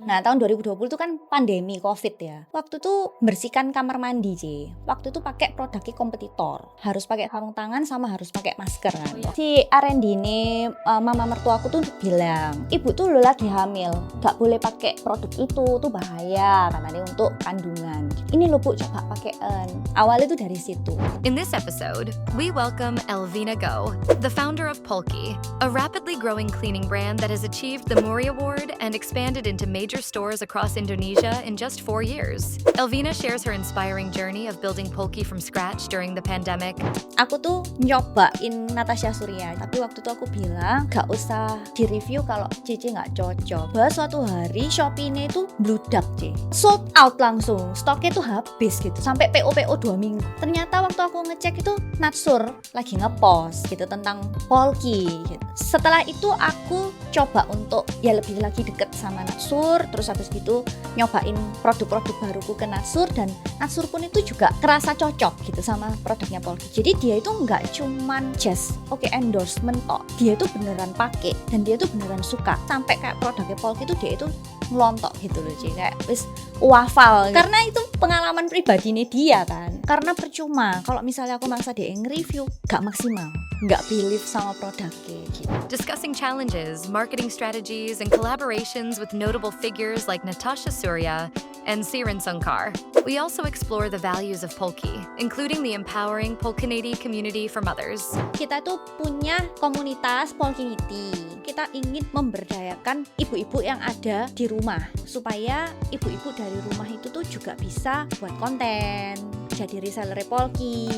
Nah, tahun 2020 itu kan pandemi COVID ya. Waktu itu bersihkan kamar mandi, C. Waktu itu pakai produknya kompetitor. Harus pakai sarung tangan sama harus pakai masker kan. Si R&D ini mama mertua aku tuh bilang, ibu tuh lo lagi hamil, gak boleh pakai produk itu, tuh bahaya katanya untuk kandungan. Ini lo Bu coba pakaian. Awalnya tuh dari situ. In this episode, we welcome Elvina Go, the founder of Polki, a rapidly growing cleaning brand that has achieved the Muri Award and expanded into major stores across Indonesia in just 4 years. Elvina shares her inspiring journey of building Polki from scratch during the pandemic. Aku tuh nyobain Natasha Surya, tapi waktu itu aku bilang gak usah di-review kalau Cici gak cocok. Bahwa suatu hari Shopee ini tuh bludak, C. Sold out langsung, stoknya tuh habis gitu, sampai PO 2 minggu. Ternyata waktu aku ngecek itu Natsur lagi ngepost gitu tentang Polki gitu. Setelah itu aku coba untuk ya lebih lagi deket sama Natsur, terus habis gitu nyobain produk-produk baruku ke Natsur, dan Natsur pun itu juga kerasa cocok gitu sama produknya Polki. Jadi dia itu nggak cuman just endorsement tok, dia itu beneran pakai dan dia itu beneran suka, sampai kayak produknya Polki itu dia itu ngelontok gitu loh, Ci, kayak wis wafal gitu. Karena itu pengalaman pribadi nih dia kan, karena percuma kalau misalnya aku maksa dia nge-review gak maksimal, gak believe sama produknya gitu. Discussing challenges, marketing strategies, and collaborations with notable figures like Natasha Surya and Siren Sankar. We also explore the values of Polki, including the empowering Polkinity community for mothers. Kita tuh punya komunitas Polkinity. Kita ingin memberdayakan ibu-ibu yang ada di rumah, supaya ibu-ibu dari rumah itu tuh juga bisa buat konten, jadi reseller Polki,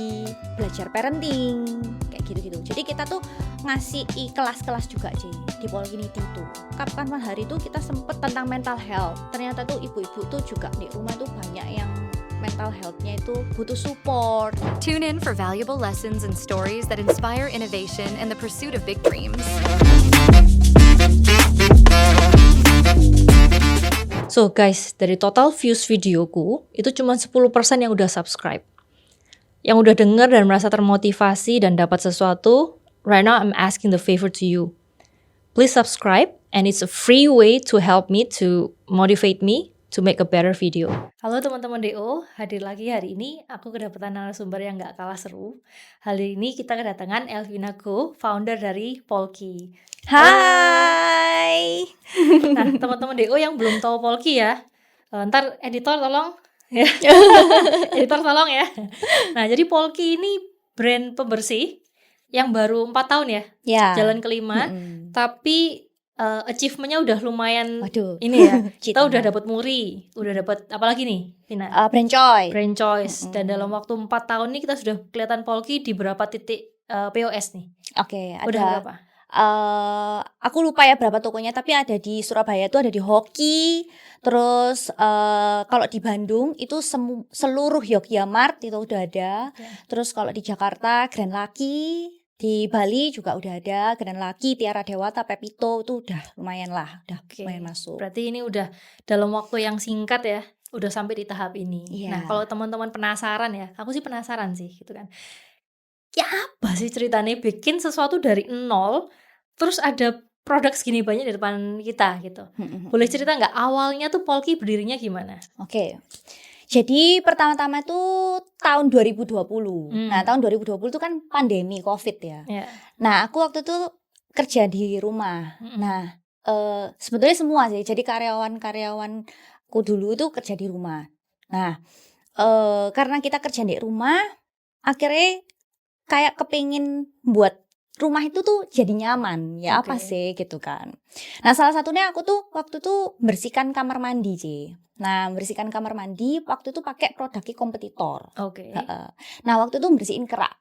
belajar parenting, kayak gitu-gitu. Jadi kita tuh ngasih kelas-kelas juga, Ci, di Polkinity itu. Kapan hari itu kita sempet tentang mental health. Ternyata tuh ibu-ibu tuh juga di rumah tuh banyak yang mental health-nya itu butuh support. Tune in for valuable lessons and stories that inspire innovation and the pursuit of big dreams. So guys, dari total views videoku, itu cuma 10% yang udah subscribe. Yang udah denger dan merasa termotivasi dan dapat sesuatu, right now I'm asking the favor to you. Please subscribe, and it's a free way to help me, to motivate me to make a better video. Halo teman-teman DO, hadir lagi hari ini. Aku kedatangan narasumber yang gak kalah seru. Hari ini kita kedatangan Elvina Go, founder dari Polki. Hai. Nah, teman-teman DO yang belum tahu Polki ya, ntar editor tolong ya. Editor tolong ya. Nah, jadi Polki ini brand pembersih yang baru 4 tahun ya, jalan kelima, tapi achievement-nya udah lumayan. Waduh. Ini ya, kita udah dapat Muri, udah dapat apalagi nih, Vina? Brand Choice. Dan dalam waktu 4 tahun nih kita sudah kelihatan Polki di berapa titik POS nih. Oke, ada udah berapa? Aku lupa ya berapa tokonya, tapi ada di Surabaya tuh ada di Hoki, terus kalau di Bandung itu seluruh Yogyamart itu udah ada. Terus kalau di Jakarta Grand Laki, di Bali juga udah ada Grand Laki, Tiara Dewata, Pepito, itu udah lumayan lah, udah lumayan masuk. Berarti ini udah dalam waktu yang singkat ya, udah sampai di tahap ini. Nah, kalau teman-teman penasaran ya, aku sih penasaran sih gitu kan. Ya apa sih ceritanya bikin sesuatu dari nol, terus ada produk segini banyak di depan kita gitu. Boleh cerita nggak awalnya tuh Polki berdirinya gimana? Oke. Jadi pertama-tama itu tahun 2020. Nah, tahun 2020 itu kan pandemi COVID ya. Nah, aku waktu itu kerja di rumah. Nah, sebetulnya semua sih. Jadi karyawanku dulu itu kerja di rumah. Nah, karena kita kerja di rumah, akhirnya kayak kepingin buat rumah itu tuh jadi nyaman. Ya apa sih gitu kan. Nah, salah satunya aku tuh waktu itu bersihkan kamar mandi, Ci. Nah, bersihkan kamar mandi waktu itu pakai produknya kompetitor. Nah, waktu itu bersihin kerak.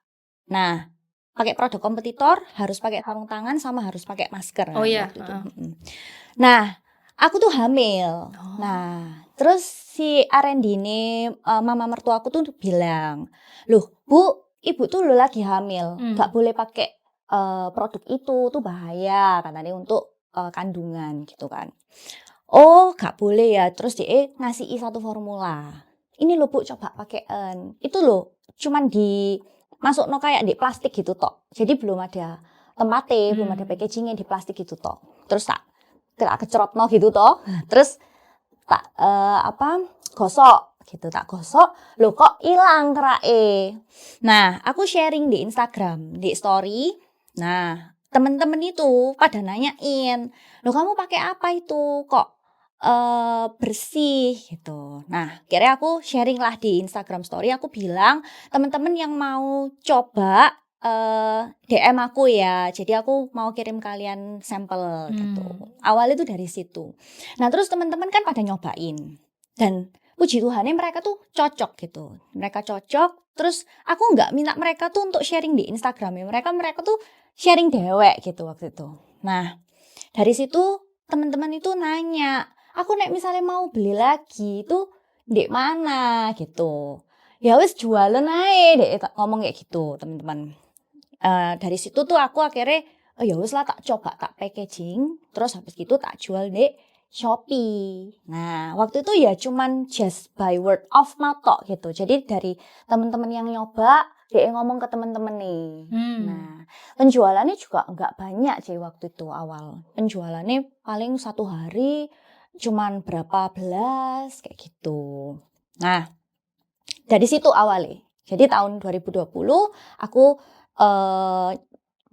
Nah, pakai produk kompetitor harus pakai sarung tangan sama harus pakai masker. Waktu itu. Nah, aku tuh hamil. Nah, terus si R&D ini mama mertua aku tuh bilang, "Loh, Bu, Ibu tuh lo lagi hamil, gak boleh pakai produk itu, tuh bahaya katanya untuk kandungan gitu kan." Oh, gak boleh ya. Terus dia ngasih satu formula. Ini loh Bu, coba pakaian. Itu loh, cuman masuk kayak di plastik gitu tok. Jadi belum ada tempatnya, belum ada packagingnya di plastik gitu tok. Terus tak kecerot gitu toh. Terus tak gosok gitu, tak gosok, loh kok hilang kerake. Nah, aku sharing di Instagram, di story. Nah, temen-temen itu pada nanyain, loh kamu pakai apa itu kok bersih gitu. Nah, akhirnya aku sharing lah di Instagram story, aku bilang temen-temen yang mau coba DM aku ya, jadi aku mau kirim kalian sampel gitu. Awalnya tuh dari situ. Nah terus teman-teman kan pada nyobain dan puji Tuhannya mereka tuh cocok gitu. Mereka cocok. Terus aku nggak minta mereka tuh untuk sharing di Instagram ya. Mereka tuh sharing dewek gitu waktu itu. Nah dari situ teman-teman itu nanya, aku nek misalnya mau beli lagi itu di mana gitu. Ya wis jualan aja deh ngomong kayak gitu teman-teman. Dari situ tuh aku akhirnya ya wis lah tak coba tak packaging, terus habis gitu tak jual di Shopee. Nah, waktu itu ya cuman just by word of mouth tok gitu. Jadi dari teman-teman yang nyoba, dia ngomong ke teman-teman nih. Nah, penjualannya juga enggak banyak sih waktu itu awal. Penjualannya paling 1 hari cuman berapa belas kayak gitu. Nah, dari situ awalnya. Jadi tahun 2020 aku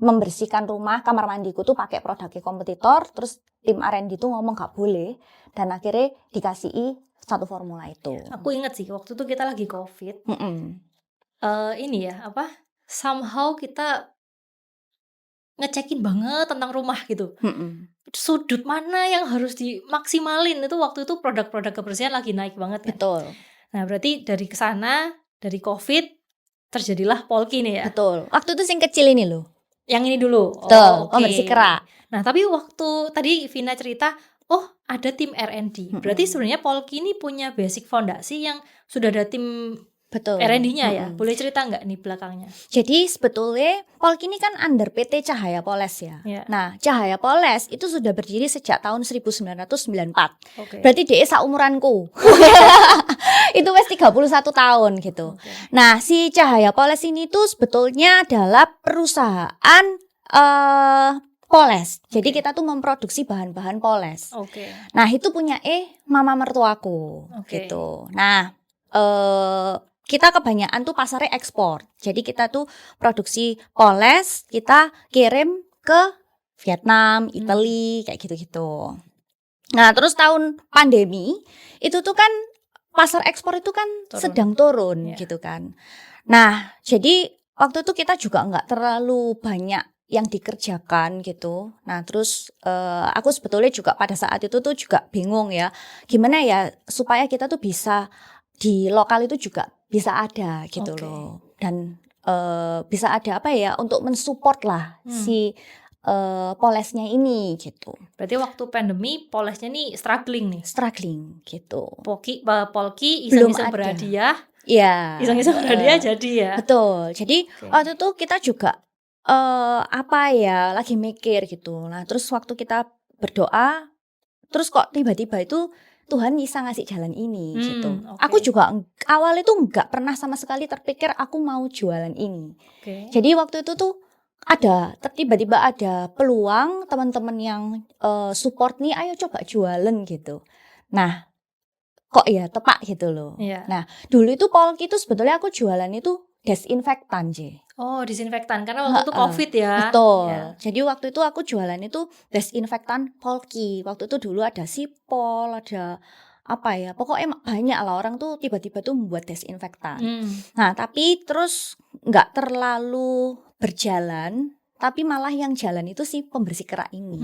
membersihkan rumah, kamar mandiku tuh pakai produknya kompetitor, terus tim R&D tuh ngomong gak boleh, dan akhirnya dikasihi satu formula itu. Aku inget sih waktu itu kita lagi COVID. Ini ya somehow kita ngecekin banget tentang rumah gitu. Sudut mana yang harus dimaksimalin, itu waktu itu produk-produk kebersihan lagi naik banget kan. Betul. Nah berarti dari kesana, dari COVID terjadilah Polki nih ya. Betul. Waktu itu sing kecil ini loh. Yang ini dulu. Betul, pembersih kerak. Nah tapi waktu tadi Vina cerita, oh ada tim R&D. Berarti sebenarnya Polki ini punya basic fondasi yang sudah ada tim R&D-nya ya. Boleh cerita nggak nih belakangnya? Jadi sebetulnya Polki ini kan under PT Cahaya Poles ya. Nah Cahaya Poles itu sudah berdiri sejak tahun 1994. Berarti dia seumuranku. Itu wes 31 tahun gitu. Nah si Cahaya Poles ini tuh sebetulnya adalah perusahaan poles. Jadi kita tuh memproduksi bahan-bahan poles. Nah itu punya mama mertuaku gitu. Nah kita kebanyakan tuh pasarnya ekspor. Jadi kita tuh produksi poles, kita kirim ke Vietnam, Italia, kayak gitu-gitu. Nah terus tahun pandemi itu tuh kan pasar ekspor itu kan sedang turun gitu kan. Nah jadi waktu itu kita juga nggak terlalu banyak yang dikerjakan gitu. Nah terus aku sebetulnya juga pada saat itu tuh juga bingung ya, gimana ya supaya kita tuh bisa di lokal itu juga bisa ada gitu loh. Dan bisa ada apa ya untuk mensupport lah si polesnya ini gitu. Berarti waktu pandemi polesnya nih struggling gitu. Polki iseng-iseng berhadiah. Iya. Iseng-iseng berhadiah jadi ya. Betul. Jadi waktu itu kita juga lagi mikir gitu. Nah terus waktu kita berdoa, terus kok tiba-tiba itu Tuhan bisa ngasih jalan ini gitu. Aku juga awal itu nggak pernah sama sekali terpikir aku mau jualan ini. Jadi waktu itu tuh tiba-tiba ada peluang teman-teman yang support nih, ayo coba jualan gitu. Nah kok ya tepak gitu loh. Nah dulu itu Polki itu sebetulnya aku jualan itu desinfektan disinfektan karena waktu itu COVID ya. Betul. Jadi waktu itu aku jualan itu desinfektan Polki. Waktu itu dulu ada Sipol, ada pokoknya banyak lah orang tuh tiba-tiba tuh membuat desinfektan. Nah tapi terus nggak terlalu berjalan, tapi malah yang jalan itu si pembersih kerak ini.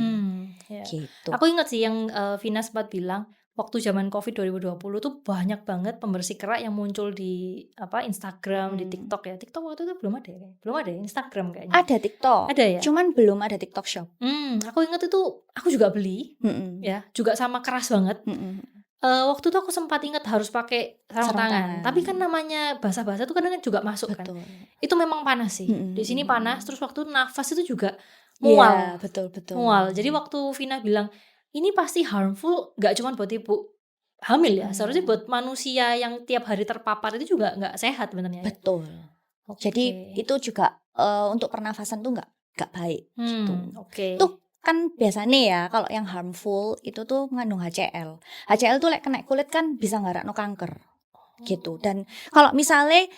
Gitu. Aku ingat sih yang Vina sempat bilang waktu zaman COVID 2020 tuh banyak banget pembersih kerak yang muncul di Instagram, di TikTok ya. TikTok waktu itu belum ada ya, Instagram kayaknya. Ada TikTok. Ada ya? Cuman belum ada TikTok Shop. Aku ingat itu aku juga beli. Ya, juga sama keras banget. Waktu itu aku sempat ingat harus pakai sarung tangan. Tapi kan namanya basah-basah tuh kadang juga masuk. Betul. Kan. Itu memang panas sih. Di sini panas, terus waktu nafas itu juga mual. Betul. Mual. Jadi waktu Vina bilang ini pasti harmful, gak cuma buat ibu hamil ya, seharusnya buat manusia yang tiap hari terpapar itu juga gak sehat sebenarnya. Betul. Jadi itu juga untuk pernafasan tuh gak baik gitu. Tuh kan biasanya ya kalau yang harmful itu tuh mengandung HCl. HCl tuh kena kulit kan bisa nggarakno kanker. Gitu. Dan kalau misalnya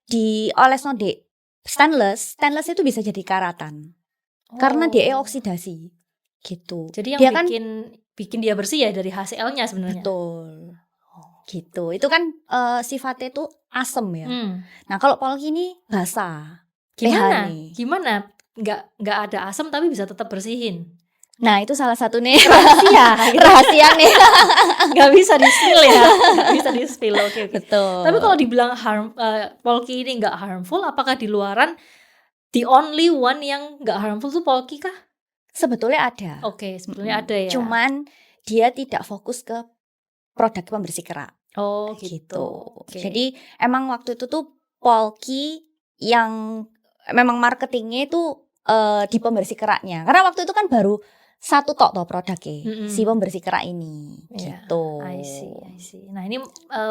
diolesno di stainless itu bisa jadi karatan. Karena dia oksidasi. Gitu. Jadi yang dia bikin dia bersih ya dari HCl-nya sebenarnya. Betul. Gitu. Itu kan sifatnya itu asem ya. Nah, kalau Polki ini basah. Gimana? Nggak ada asam tapi bisa tetap bersihin. Nah, itu salah satu nih rahasia nih. Nggak bisa di-spill ya. Nggak bisa di-spill. Oke. Betul. Tapi kalau dibilang Polki ini nggak harmful, apakah di luaran the only one yang nggak harmful tuh Polki kah? Sebetulnya ada. Oke, sebetulnya ada ya. Cuman dia tidak fokus ke produk pembersih kerak. Oh, gitu. Okay. Jadi emang waktu itu tuh Polki yang memang marketingnya itu di pembersih keraknya. Karena waktu itu kan baru satu tok produknya, si pembersih kerak ini. Gitu. I see. Nah, ini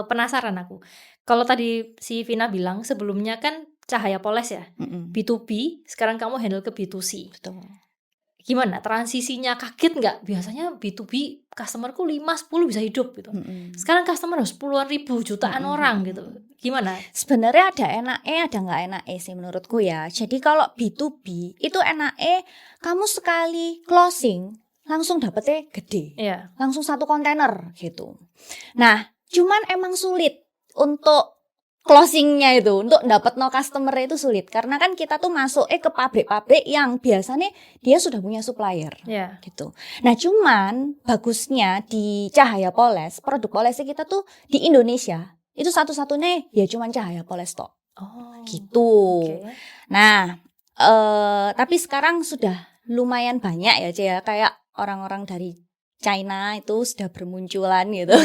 penasaran aku. Kalau tadi si Vina bilang sebelumnya kan Cahaya Poles ya, B2B, sekarang kamu handle ke B2C. Betul. Gimana transisinya, kaget nggak? Biasanya B2B customerku 5-10 bisa hidup gitu. Sekarang customer harus puluhan ribu, jutaan orang gitu. Gimana? Sebenarnya ada enaknya, ada nggak enaknya sih menurutku ya. Jadi kalau B2B itu enaknya kamu sekali closing langsung dapetnya gede. Langsung 1 kontainer gitu. Nah, cuman emang sulit untuk closingnya itu, untuk dapat no customer itu sulit karena kan kita tuh masuk ke pabrik-pabrik yang biasanya dia sudah punya supplier, gitu. Nah cuman bagusnya di Cahaya Poles, produk polesnya kita tuh di Indonesia itu satu-satunya ya cuman Cahaya Poles tok, gitu. Nah tapi sekarang sudah lumayan banyak ya Cia, kayak orang-orang dari China itu sudah bermunculan gitu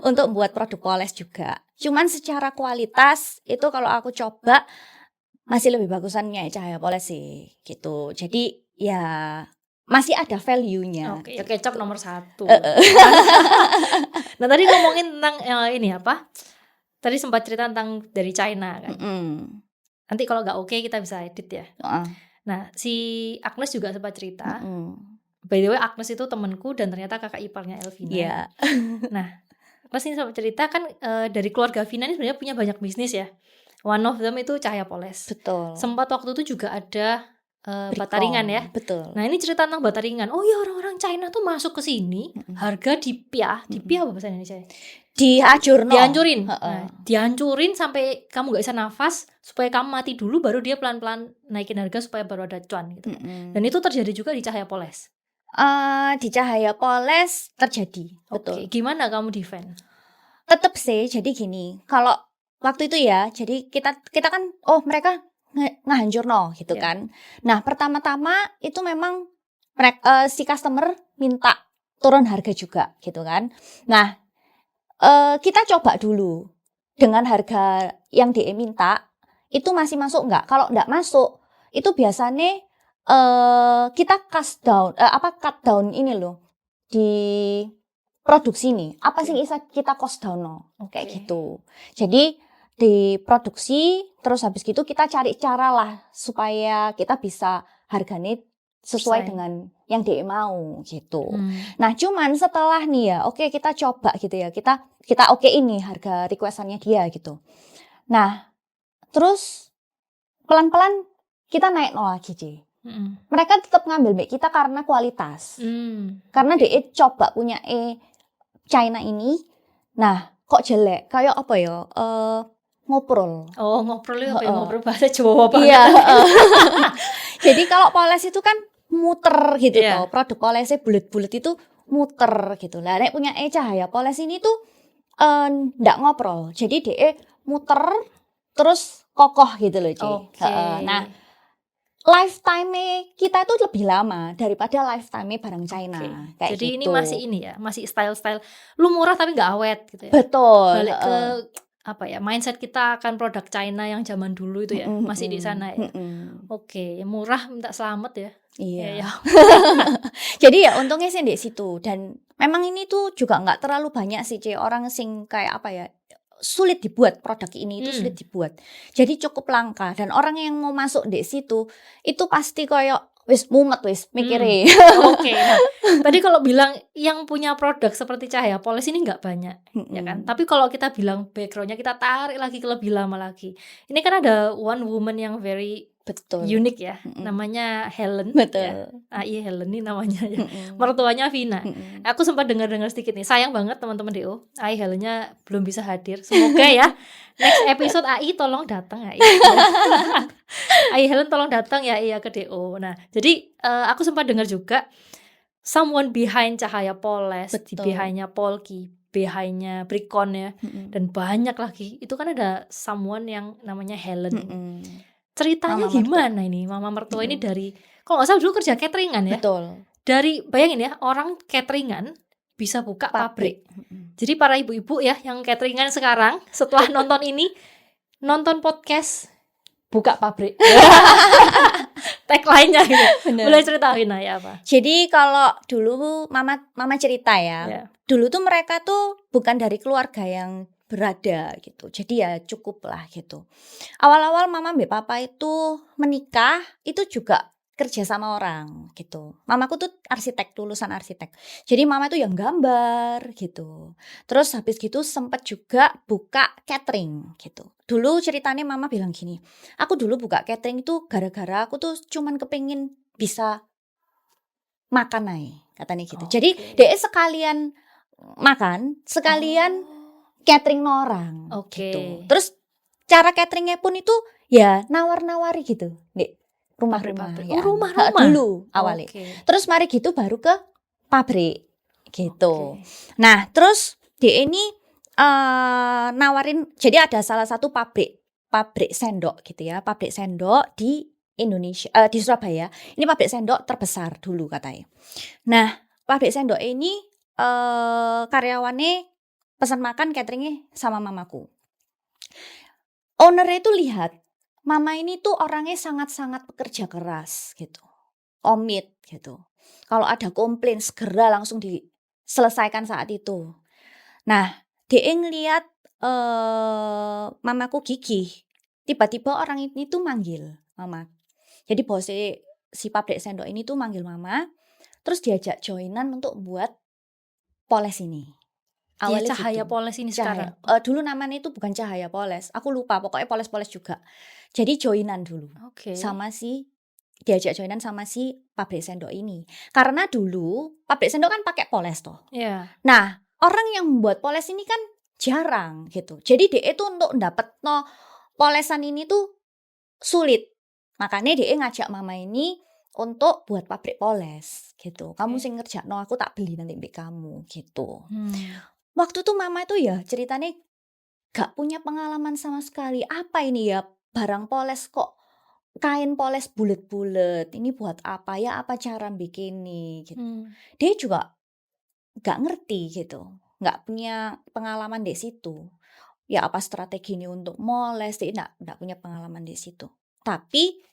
untuk membuat produk poles juga. Cuman secara kualitas itu kalau aku coba masih lebih bagusannya Cahaya Poles sih gitu. Jadi ya masih ada value-nya. Oke, kecap nomor 1. Nah tadi ngomongin tentang ini apa? Tadi sempat cerita tentang dari China kan. Nanti kalau nggak oke kita bisa edit ya. Nah si Agnes juga sempat cerita. By the way, Agnes itu temanku dan ternyata kakak iparnya Elvina. Nah, Agnes ini sempat cerita kan dari keluarga Vina ini sebenarnya punya banyak bisnis ya. One of them itu Cahaya Poles. Betul. Sempat waktu itu juga ada Bataringan ya. Betul. Nah ini cerita tentang Bataringan. Oh ya orang-orang China tuh masuk ke sini, harga dipiah apa bahasa Indonesia? Dihancurin. Nah, dihancurin sampai kamu nggak bisa nafas, supaya kamu mati dulu, baru dia pelan-pelan naikin harga supaya baru ada cuan gitu. Dan itu terjadi juga di Cahaya Poles. Di Cahaya Poles terjadi. Betul. Gimana kamu defend? Tetap sih, jadi gini. Kalau waktu itu ya, jadi kita kan, mereka ngehancur gitu kan. Nah pertama-tama itu memang si customer minta turun harga juga gitu kan. Nah kita coba dulu dengan harga yang dia minta itu masih masuk nggak? Kalau nggak masuk itu biasanya kita cut down ini loh di produksi nih. Apa sih bisa kita cost down kayak gitu. Jadi diproduksi terus habis gitu kita cari cara lah supaya kita bisa harganya sesuai dengan yang dia mau gitu. Nah cuman setelah nih ya, kita coba gitu ya, kita ini harga requestannya dia gitu. Nah terus pelan-pelan kita naik lagi Ci. Mereka tetap ngambil mic kita karena kualitas. Karena dia coba punya China ini. Nah, kok jelek? Kayak apa ya? Ngoprol. Ngoprol itu apa ya? Ngoprol bahasa Jawa banget. Iya. Jadi kalau poles itu kan muter gitu toh. Produk polesnya bulet-bulet itu muter gitu. Lah nek punya Cahaya Poles ini tuh ndak ngoprol. Jadi dia muter terus kokoh gitu loh, Ci. Nah, lifetime kita itu lebih lama daripada lifetime barang China. Kayak jadi gitu. ini masih style-style lu murah tapi nggak awet gitu ya. Betul. Balik ke mindset kita akan produk China yang zaman dulu itu ya, masih di sana ya. Murah minta selamat ya. Iya. Jadi ya untungnya sih di situ, dan memang ini tuh juga nggak terlalu banyak sih orang sing kayak sulit dibuat produk ini itu sulit dibuat. Jadi cukup langka, dan orang yang mau masuk di situ itu pasti kayak wis mumet wis mikire. Oke. Nah, tadi kalau bilang yang punya produk seperti Cahaya Poles ini nggak banyak, ya kan? Tapi kalau kita bilang backgroundnya, kita tarik lagi ke lebih lama lagi. Ini kan ada one woman yang very Betul. unik ya, namanya Helen. Betul. Ya. Iya Helen ini namanya ya. Mertuanya Vina. Aku sempat dengar sedikit nih. Sayang banget teman-teman DO, Helennya belum bisa hadir. Semoga ya next episode tolong datang Helen tolong datang ya ke DO. Nah, jadi aku sempat dengar juga someone behind Cahaya Poles, behind-nya Polki, behind-nya Bricon ya, dan banyak lagi. Itu kan ada someone yang namanya Helen. Ceritanya Mama gimana mertua. Ini Mama mertua ini dari, kalau nggak salah dulu kerja cateringan ya. Betul. Dari, bayangin ya, orang cateringan bisa buka pabrik. Jadi para ibu-ibu ya yang cateringan sekarang, setelah nonton ini, nonton podcast, buka pabrik. Tagline-nya gitu. Boleh ceritain ya apa? Jadi kalau dulu mama cerita ya. Dulu tuh mereka tuh bukan dari keluarga yang berada gitu. Jadi ya cukup lah gitu. Awal-awal mama mbak papa itu menikah itu juga kerja sama orang gitu. Mamaku tuh arsitek, lulusan arsitek. Jadi mama tuh yang gambar gitu. Terus habis gitu sempat juga buka catering gitu. Dulu ceritanya mama bilang gini, aku dulu buka catering itu gara-gara aku tuh cuman kepengin bisa makan aja, katanya gitu. Jadi dia sekalian makan, sekalian catering orang gitu. Terus cara cateringnya pun itu ya nawar-nawari gitu di rumah-rumah ya. Rumah-rumah dulu awalnya. Terus mari gitu baru ke pabrik gitu. Nah terus dia ini nawarin, jadi ada salah satu pabrik sendok gitu ya, pabrik sendok di Indonesia, di Surabaya. Ini pabrik sendok terbesar dulu katanya. Nah pabrik sendok ini karyawannya pesan makan cateringnya sama mamaku. Ownernya itu lihat mama ini tuh orangnya sangat-sangat pekerja keras gitu, komit gitu. Kalau ada komplain segera langsung diselesaikan saat itu. Nah dia ngeliat mamaku gigih. Tiba-tiba orang ini tuh manggil mama. Jadi bosnya si pabrik sendok ini tuh manggil mama, terus diajak joinan untuk buat poles ini. Awalnya Cahaya Poles ini sekarang. Dulu namanya itu bukan Cahaya Poles, aku lupa, pokoknya poles-poles juga. Jadi joinan dulu. Sama si diajak joinan sama si pabrik sendok ini. Karena dulu pabrik sendok kan pakai poles toh. Nah, orang yang membuat poles ini kan jarang gitu. Jadi dia itu untuk dapat polesan ini tuh sulit. Makanya dia ngajak mama ini untuk buat pabrik poles gitu. Kamu sing ngerjakno, aku tak beli nanti mbek kamu gitu. Waktu itu mama itu ya ceritanya gak punya pengalaman sama sekali. Apa ini ya barang poles kok kain poles bulet-bulet. Ini buat apa ya? Apa cara bikin ini gitu. Dia juga gak ngerti gitu. Gak punya pengalaman di situ. Ya apa strategi ini untuk moles, dia gak punya pengalaman di situ. Tapi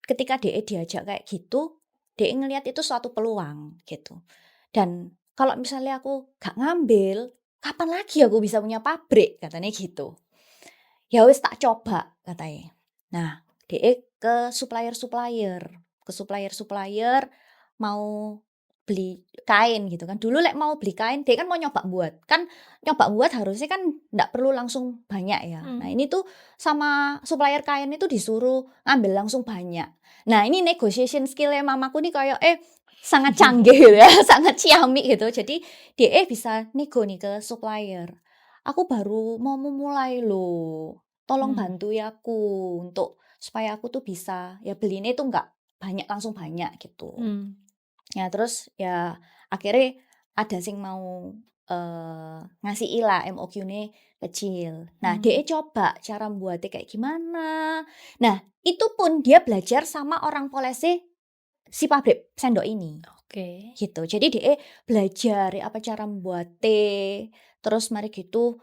ketika dia diajak kayak gitu, dia ngelihat itu suatu peluang gitu. Dan kalau misalnya aku gak ngambil, kapan lagi aku bisa punya pabrik, katanya gitu. Ya wis tak coba, katanya. Nah, dia ke supplier mau beli kain gitu kan. Dulu mau beli kain, dia kan mau nyoba buat harusnya kan nggak perlu langsung banyak ya. Nah ini tuh sama supplier kain itu disuruh ngambil langsung banyak. Nah ini negotiation skillnya mamaku nih kayak sangat canggih gitu ya, sangat ciamik gitu. Jadi dia bisa nego nih ke supplier. Aku baru mau memulai loh, tolong bantu ya aku untuk supaya aku tuh bisa ya beli ini tuh nggak banyak langsung banyak gitu. Ya terus ya akhirnya ada sing mau ngasih MOQ-nya kecil. Nah dia coba cara membuatnya kayak gimana. Nah itu pun dia belajar sama orang polese si pabrik sendok ini. Gitu. Jadi dia belajar apa cara membuat teh. Terus mari gitu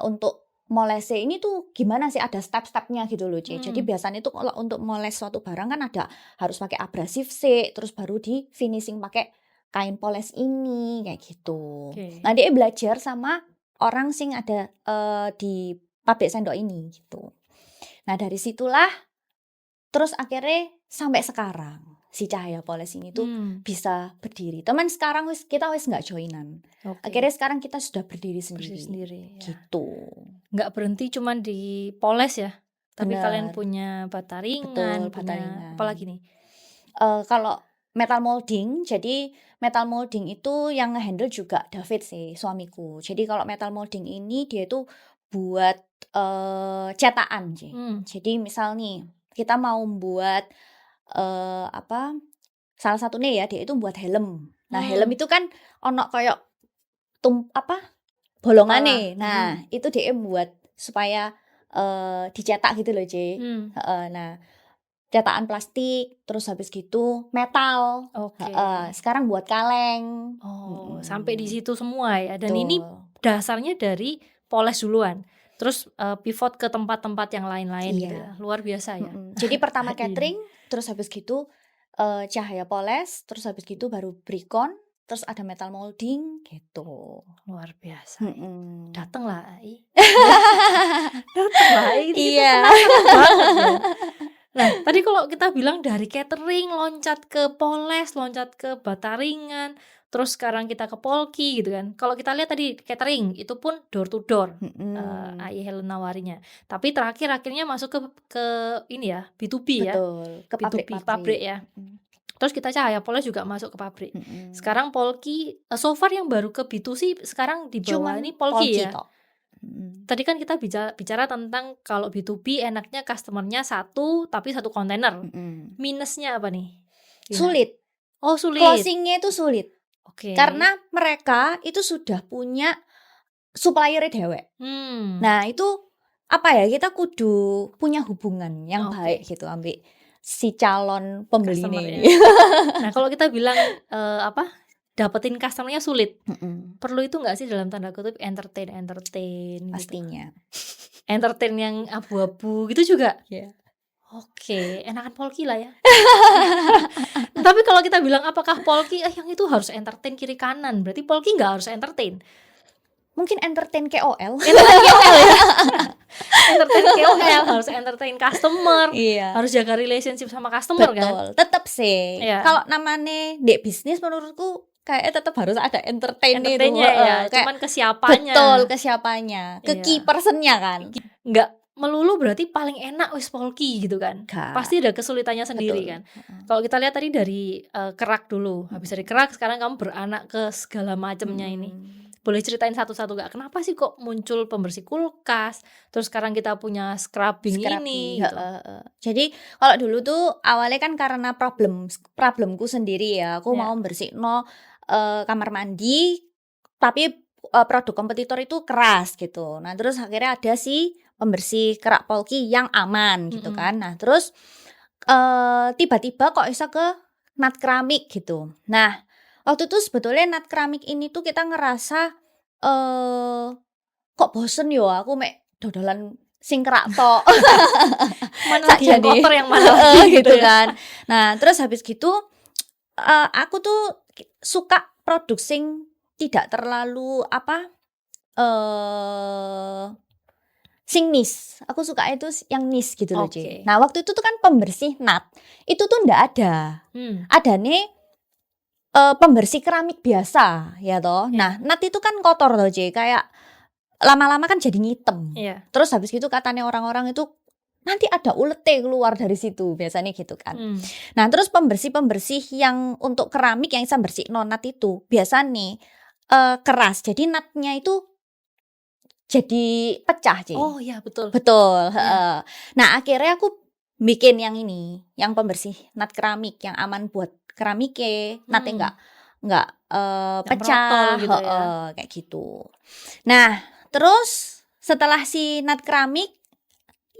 untuk molesnya ini tuh gimana sih, ada step-stepnya gitu loh C. Jadi biasanya tuh kalau untuk moles suatu barang kan ada harus pakai abrasif C, terus baru di finishing pakai kain poles ini kayak gitu. Nah dia belajar sama orang sing ada di pabrik sendok ini gitu. Nah dari situlah terus akhirnya sampai sekarang si Cahaya Poles ini tuh bisa berdiri. Teman sekarang kita nggak joinan. Akhirnya sekarang kita sudah berdiri sendiri. Gitu. Nggak berhenti cuman di Poles ya. Tapi kalian punya Bataringan, Bataringan. Apalagi nih? Kalau metal molding, jadi metal molding itu yang nge-handle juga David sih, suamiku. Jadi kalau metal molding ini dia itu buat cetakan sih. Jadi misal nih kita mau buat salah satunya ya dia itu buat helm. Nah helm itu kan ono kayak bolongannya. Nah itu dia buat supaya dicetak gitu loh C. Nah cetakan plastik, terus habis gitu metal. Sekarang buat kaleng. Sampai di situ semua ya. Dan ini dasarnya dari Poles duluan. Terus pivot ke tempat-tempat yang lain-lain gitu. Luar biasa ya. Jadi pertama catering, terus habis gitu Cahaya Poles, terus habis gitu baru Bricon, terus ada metal molding gitu. Luar biasa. Dateng lah. Dateng lah. Iya. Nah, tadi kalau kita bilang dari catering loncat ke Poles, loncat ke Bataringan, terus sekarang kita ke Polki gitu kan. Kalau kita lihat tadi catering itu pun door to door, AI Helen nawarinya. Tapi terakhir akhirnya masuk ke ini ya B2B. Betul, ya, ke pabrik ya. Terus kita Cahaya Poles juga masuk ke pabrik. Sekarang Polki, so far yang baru ke B2C sekarang di bawah ini Polki ya. Tadi kan kita bicara tentang kalau B2B enaknya customernya satu tapi satu kontainer. Minusnya apa nih? Sulit. Sulit. Closingnya itu sulit. Karena mereka itu sudah punya suppliernya dewek. Nah itu apa ya, kita kudu punya hubungan yang baik gitu ambil si calon pembeli ini. Nah kalau kita bilang dapetin customernya sulit, perlu itu nggak sih dalam tanda kutip entertain pastinya gitu. Entertain yang abu-abu gitu juga. Enakan Polki lah ya. Tapi kalau kita bilang apakah Polki yang itu harus entertain kiri kanan, berarti Polki nggak harus entertain. Mungkin entertain KOL. Entertain KOL harus entertain customer, harus jaga relationship sama customer. Betul, kan. Tetap sih. Kalau namanya di bisnis menurutku kayaknya tetap harus ada entertainnya ya. Cuman ke siapanya. Betul, ke siapanya, ke key personnya kan. Nggak melulu berarti paling enak wis Polki gitu kan. Pasti ada kesulitannya sendiri. Betul. Kan. Kalau kita lihat tadi dari kerak dulu, habis dari kerak sekarang kamu beranak ke segala macamnya ini. Boleh ceritain satu-satu gak? Kenapa sih kok muncul pembersih kulkas? Terus sekarang kita punya scrubbing ini gitu. Jadi kalau dulu tuh awalnya kan karena problemku sendiri ya. Aku mau bersih kamar mandi, tapi produk kompetitor itu keras gitu. Nah terus akhirnya ada si pembersih kerak Polki yang aman gitu kan. Nah terus tiba-tiba kok bisa ke nut keramik gitu. Nah waktu itu sebetulnya nut keramik ini tuh kita ngerasa kok bosen yo aku mek dodolan sing kerak tok. Mana lagi yang kotor yang mana lagi gitu kan. Nah terus habis gitu aku tuh suka produk sing tidak terlalu sing niche. Aku suka itu yang niche gitu loh Ci. Nah waktu itu tuh kan pembersih nut itu tuh ndak ada. Ada nih pembersih keramik biasa ya toh. Nah nut itu kan kotor loh Ci, kayak lama-lama kan jadi ngitem. Terus habis gitu katanya orang-orang itu nanti ada ulete keluar dari situ biasanya gitu kan. Nah terus pembersih yang untuk keramik yang bisa bersih nut itu biasanya keras, jadi nutnya itu jadi pecah Ci. Oh iya betul. Nah akhirnya aku bikin yang ini, yang pembersih nut keramik yang aman buat keramiknya, nutnya nggak pecah gitu kayak gitu. Nah terus setelah si nut keramik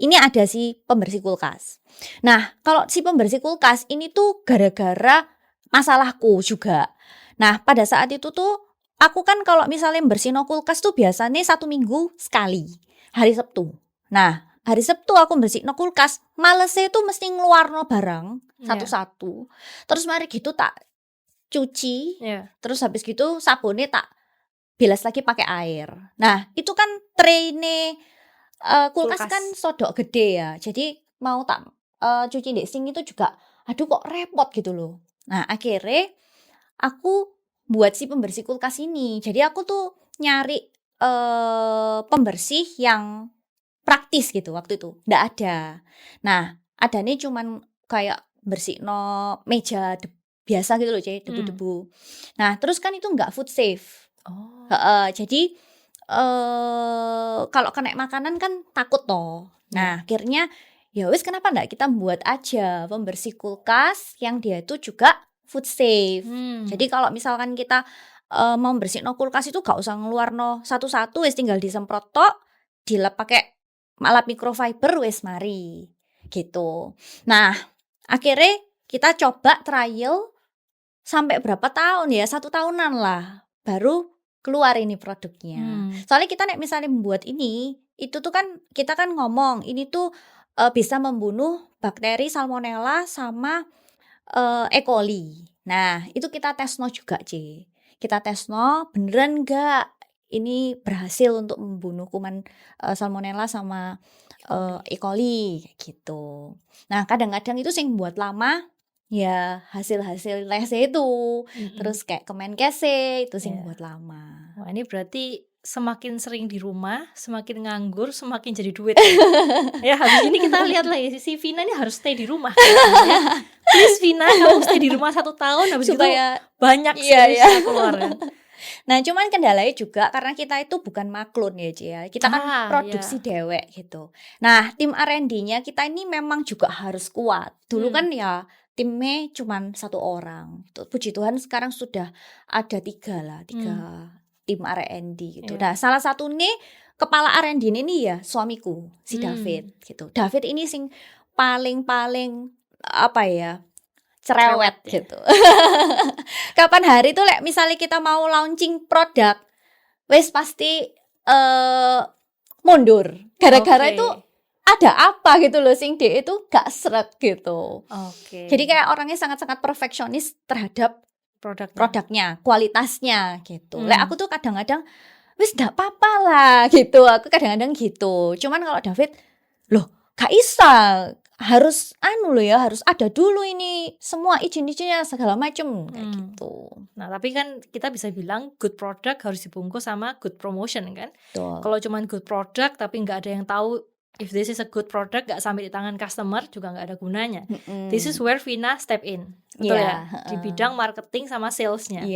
ini ada si pembersih kulkas. Nah kalau si pembersih kulkas ini tuh gara-gara masalahku juga. Nah pada saat itu tuh aku kan kalau misalnya bersihin kulkas tuh biasanya 1 minggu sekali, hari Sabtu. Nah hari Sabtu aku bersihin kulkas, malesnya tuh mesti ngeluarno barang satu-satu. Terus mari gitu tak cuci, terus habis gitu sabunnya tak bilas lagi pakai air. Nah itu kan traine kulkas kan sodok gede ya, jadi mau tak cuci di sink itu juga aduh kok repot gitu loh. Nah akhirnya aku buat si pembersih kulkas ini. Jadi aku tuh nyari pembersih yang praktis gitu waktu itu. Nggak ada. Nah adanya cuman kayak bersihno meja biasa gitu loh, debu-debu. Nah terus kan itu nggak food safe. Jadi kalau kena makanan kan takut toh. Nah akhirnya ya wis kenapa nggak kita buat aja pembersih kulkas yang dia itu juga food safe. Jadi kalau misalkan kita mau bersih no kulkas itu gak usah ngeluar no satu-satu, wis tinggal disemprot tok, dilap pakai lap microfiber wis mari gitu. Nah akhirnya kita coba trial sampai berapa tahun ya, 1 tahunan lah baru keluar ini produknya. Soalnya kita nek misalnya membuat ini, itu tuh kan kita kan ngomong ini tuh bisa membunuh bakteri salmonella sama E. coli. Nah itu kita tesno juga kita tesno beneran gak ini berhasil untuk membunuh kuman salmonella sama E. coli gitu. Nah kadang-kadang itu sing buat lama ya hasil-hasil lesnya itu terus kayak Kemenkese itu sing buat lama. Wah ini berarti semakin sering di rumah, semakin nganggur, semakin jadi duit. Ya habis ini kita lihat lagi si Vina ini harus stay di rumah. Ya. Please Vina, kamu stay di rumah 1 tahun habis supaya itu banyak sih keluar. Ya. Nah cuman kendalanya juga karena kita itu bukan maklun ya Cia. Kita kan produksi dewek gitu. Nah tim R&D-nya kita ini memang juga harus kuat. Dulu kan ya timnya cuman 1 orang. Puji Tuhan sekarang sudah ada 3 tim R&D gitu. Nah salah satu nih kepala R&D ini ya suamiku si David gitu. David ini sing paling apa ya cerewet gitu. Kapan hari tuh misalnya kita mau launching produk, wes pasti mundur. Gara-gara itu ada apa gitu loh sing dia itu gak srek gitu. Jadi kayak orangnya sangat-sangat perfeksionis terhadap produknya, kualitasnya gitu. Aku tuh kadang-kadang wis gak apa-apa lah gitu. Aku kadang-kadang gitu. Cuman kalau David, loh gak bisa, harus harus ada dulu ini semua izin-izinnya segala macem kayak gitu. Nah tapi kan kita bisa bilang good product harus dibungkus sama good promotion kan. Kalau cuman good product tapi nggak ada yang tahu if this is a good product, gak sampai di tangan customer juga gak ada gunanya. This is where Vina step in, betul ya? Di bidang marketing sama salesnya.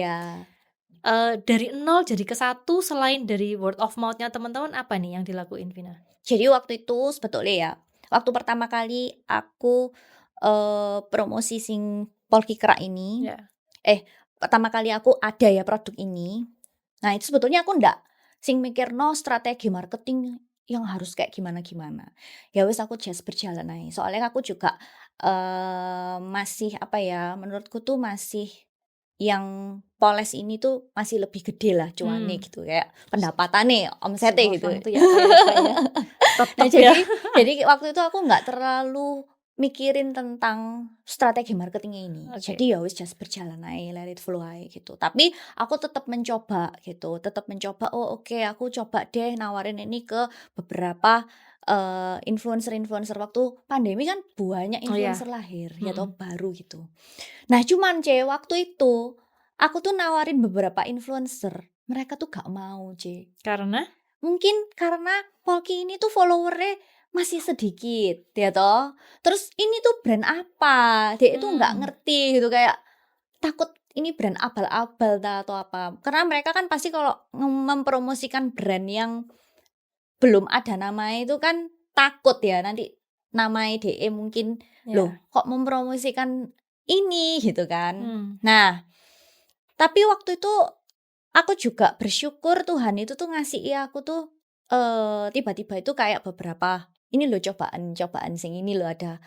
Dari 0 jadi ke 1 selain dari word of mouth-nya teman-teman, apa nih yang dilakuin Vina? Jadi waktu itu sebetulnya ya, waktu pertama kali aku promosi sing Polki Kerak ini, pertama kali aku ada ya produk ini. Nah itu sebetulnya aku ndak sing mikir strategi marketing yang harus kayak gimana. Ya wes aku just berjalan aja. Soalnya aku juga masih apa ya, menurutku tuh masih yang poles ini tuh masih lebih gede lah cuannya gitu, kayak pendapatannya, omsetnya gitu. Nah, jadi waktu itu aku nggak terlalu mikirin tentang strategi marketingnya ini. Jadi ya wis just berjalan aja, let it flow aja gitu. Tapi aku tetap mencoba gitu, aku coba deh nawarin ini ke beberapa influencer waktu pandemi kan banyak influencer lahir ya toh baru gitu. Nah cuman waktu itu aku tuh nawarin beberapa influencer, mereka tuh gak mau Karena? Mungkin karena Polki ini tuh followernya masih sedikit ya toh. Terus ini tuh brand apa? Dia itu nggak ngerti gitu, kayak takut ini brand abal-abal atau apa. Karena mereka kan pasti kalau mempromosikan brand yang belum ada namanya itu kan takut ya nanti namanya DE mungkin loh kok mempromosikan ini gitu kan. Nah tapi waktu itu aku juga bersyukur Tuhan itu tuh ngasih aku tuh tiba-tiba itu kayak beberapa ini loh cobaan sing ini loh ada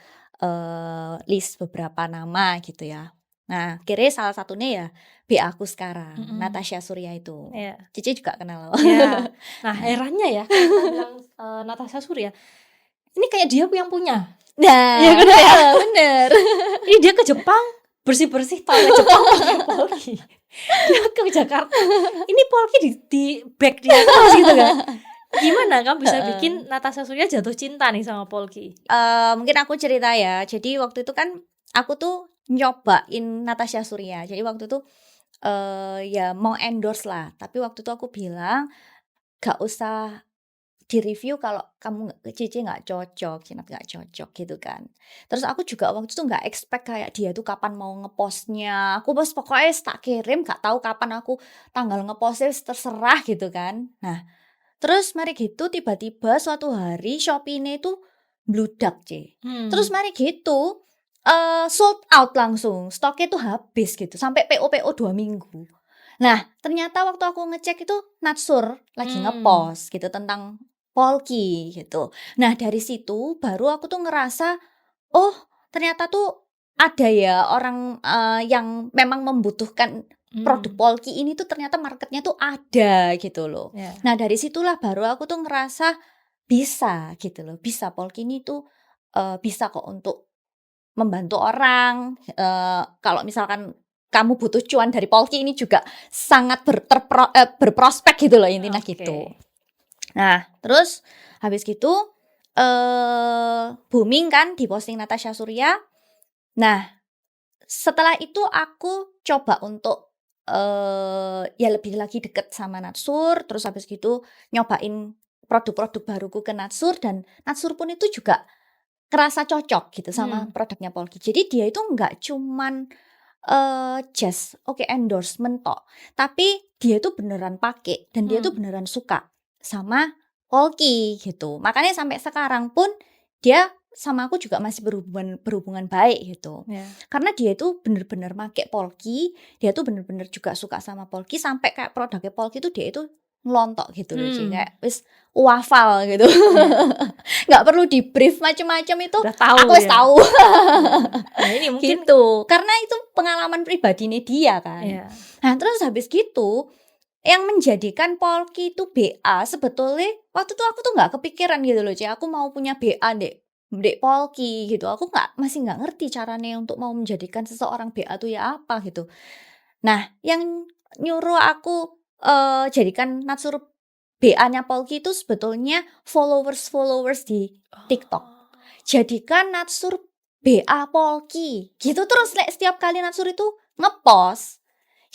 list beberapa nama gitu ya. Nah kira salah satunya ya BA aku sekarang, Natasha Surya itu. Cici juga kenal loh. Nah herannya ya bilang Natasha Surya ini kayak dia yang punya. Nah ya, bener. Ini dia ke Jepang bersih-bersih toilet Jepang pakai Polki. Dia ke Jakarta ini Polki di bag dia terus gitu kan. Gimana kamu bisa bikin Natasha Surya jatuh cinta nih sama Polki? Mungkin aku cerita ya. Jadi waktu itu kan aku tuh nyobain Natasha Surya. Jadi waktu itu ya mau endorse lah, tapi waktu itu aku bilang gak usah di-review kalau kamu Cici nggak cocok, Cinat nggak cocok gitu kan. Terus aku juga waktu itu nggak expect kayak dia tuh kapan mau ngepostnya. Aku pokoknya tak kirim, nggak tahu kapan aku tanggal ngepostnya, terserah gitu kan. Nah, terus mari gitu tiba-tiba suatu hari Shopee-ne itu bludak, C. Terus mari gitu sold out langsung, stoknya tuh habis gitu, sampai PO 2 minggu. Nah, ternyata waktu aku ngecek itu Natsur lagi ngepost gitu tentang Polki gitu. Nah, dari situ baru aku tuh ngerasa, oh ternyata tuh ada ya orang yang memang membutuhkan produk Polki ini tuh ternyata marketnya tuh ada gitu loh. Nah, dari situlah baru aku tuh ngerasa bisa gitu loh, bisa Polki ini tuh bisa kok untuk membantu orang. Kalau misalkan kamu butuh cuan dari Polki ini juga sangat berprospek gitu loh intinya gitu. Nah, terus habis gitu booming kan di posting Natasha Surya. Nah, setelah itu aku coba untuk ya lebih lagi deket sama Natsur. Terus habis gitu nyobain produk-produk baruku ke Natsur, dan Natsur pun itu juga kerasa cocok gitu sama produknya Polki. Jadi dia itu nggak cuman just endorsement tok, tapi dia itu beneran pakai dan dia itu beneran suka sama Polki gitu. Makanya sampai sekarang pun dia sama aku juga masih berhubungan baik gitu. Karena dia itu bener-bener make Polki, dia tuh bener-bener juga suka sama Polki, sampai kayak produknya Polki itu dia itu ngelontok gitu loh, kayak wis wafal gitu. Nggak perlu di brief macam-macam itu aku wis tahu. Nah, ini mungkin gitu. Karena itu pengalaman pribadinya dia kan. Nah, terus habis gitu yang menjadikan Polki itu BA sebetulnya waktu itu aku tuh nggak kepikiran gitu loh, aku mau punya BA dek Polki gitu. Aku masih nggak ngerti caranya untuk mau menjadikan seseorang BA tuh ya apa gitu. Nah, yang nyuruh aku jadikan Natsur BA-nya Polki itu sebetulnya followers di TikTok. Jadikan Natsur BA Polki gitu, terus setiap kali Natsur itu ngepost,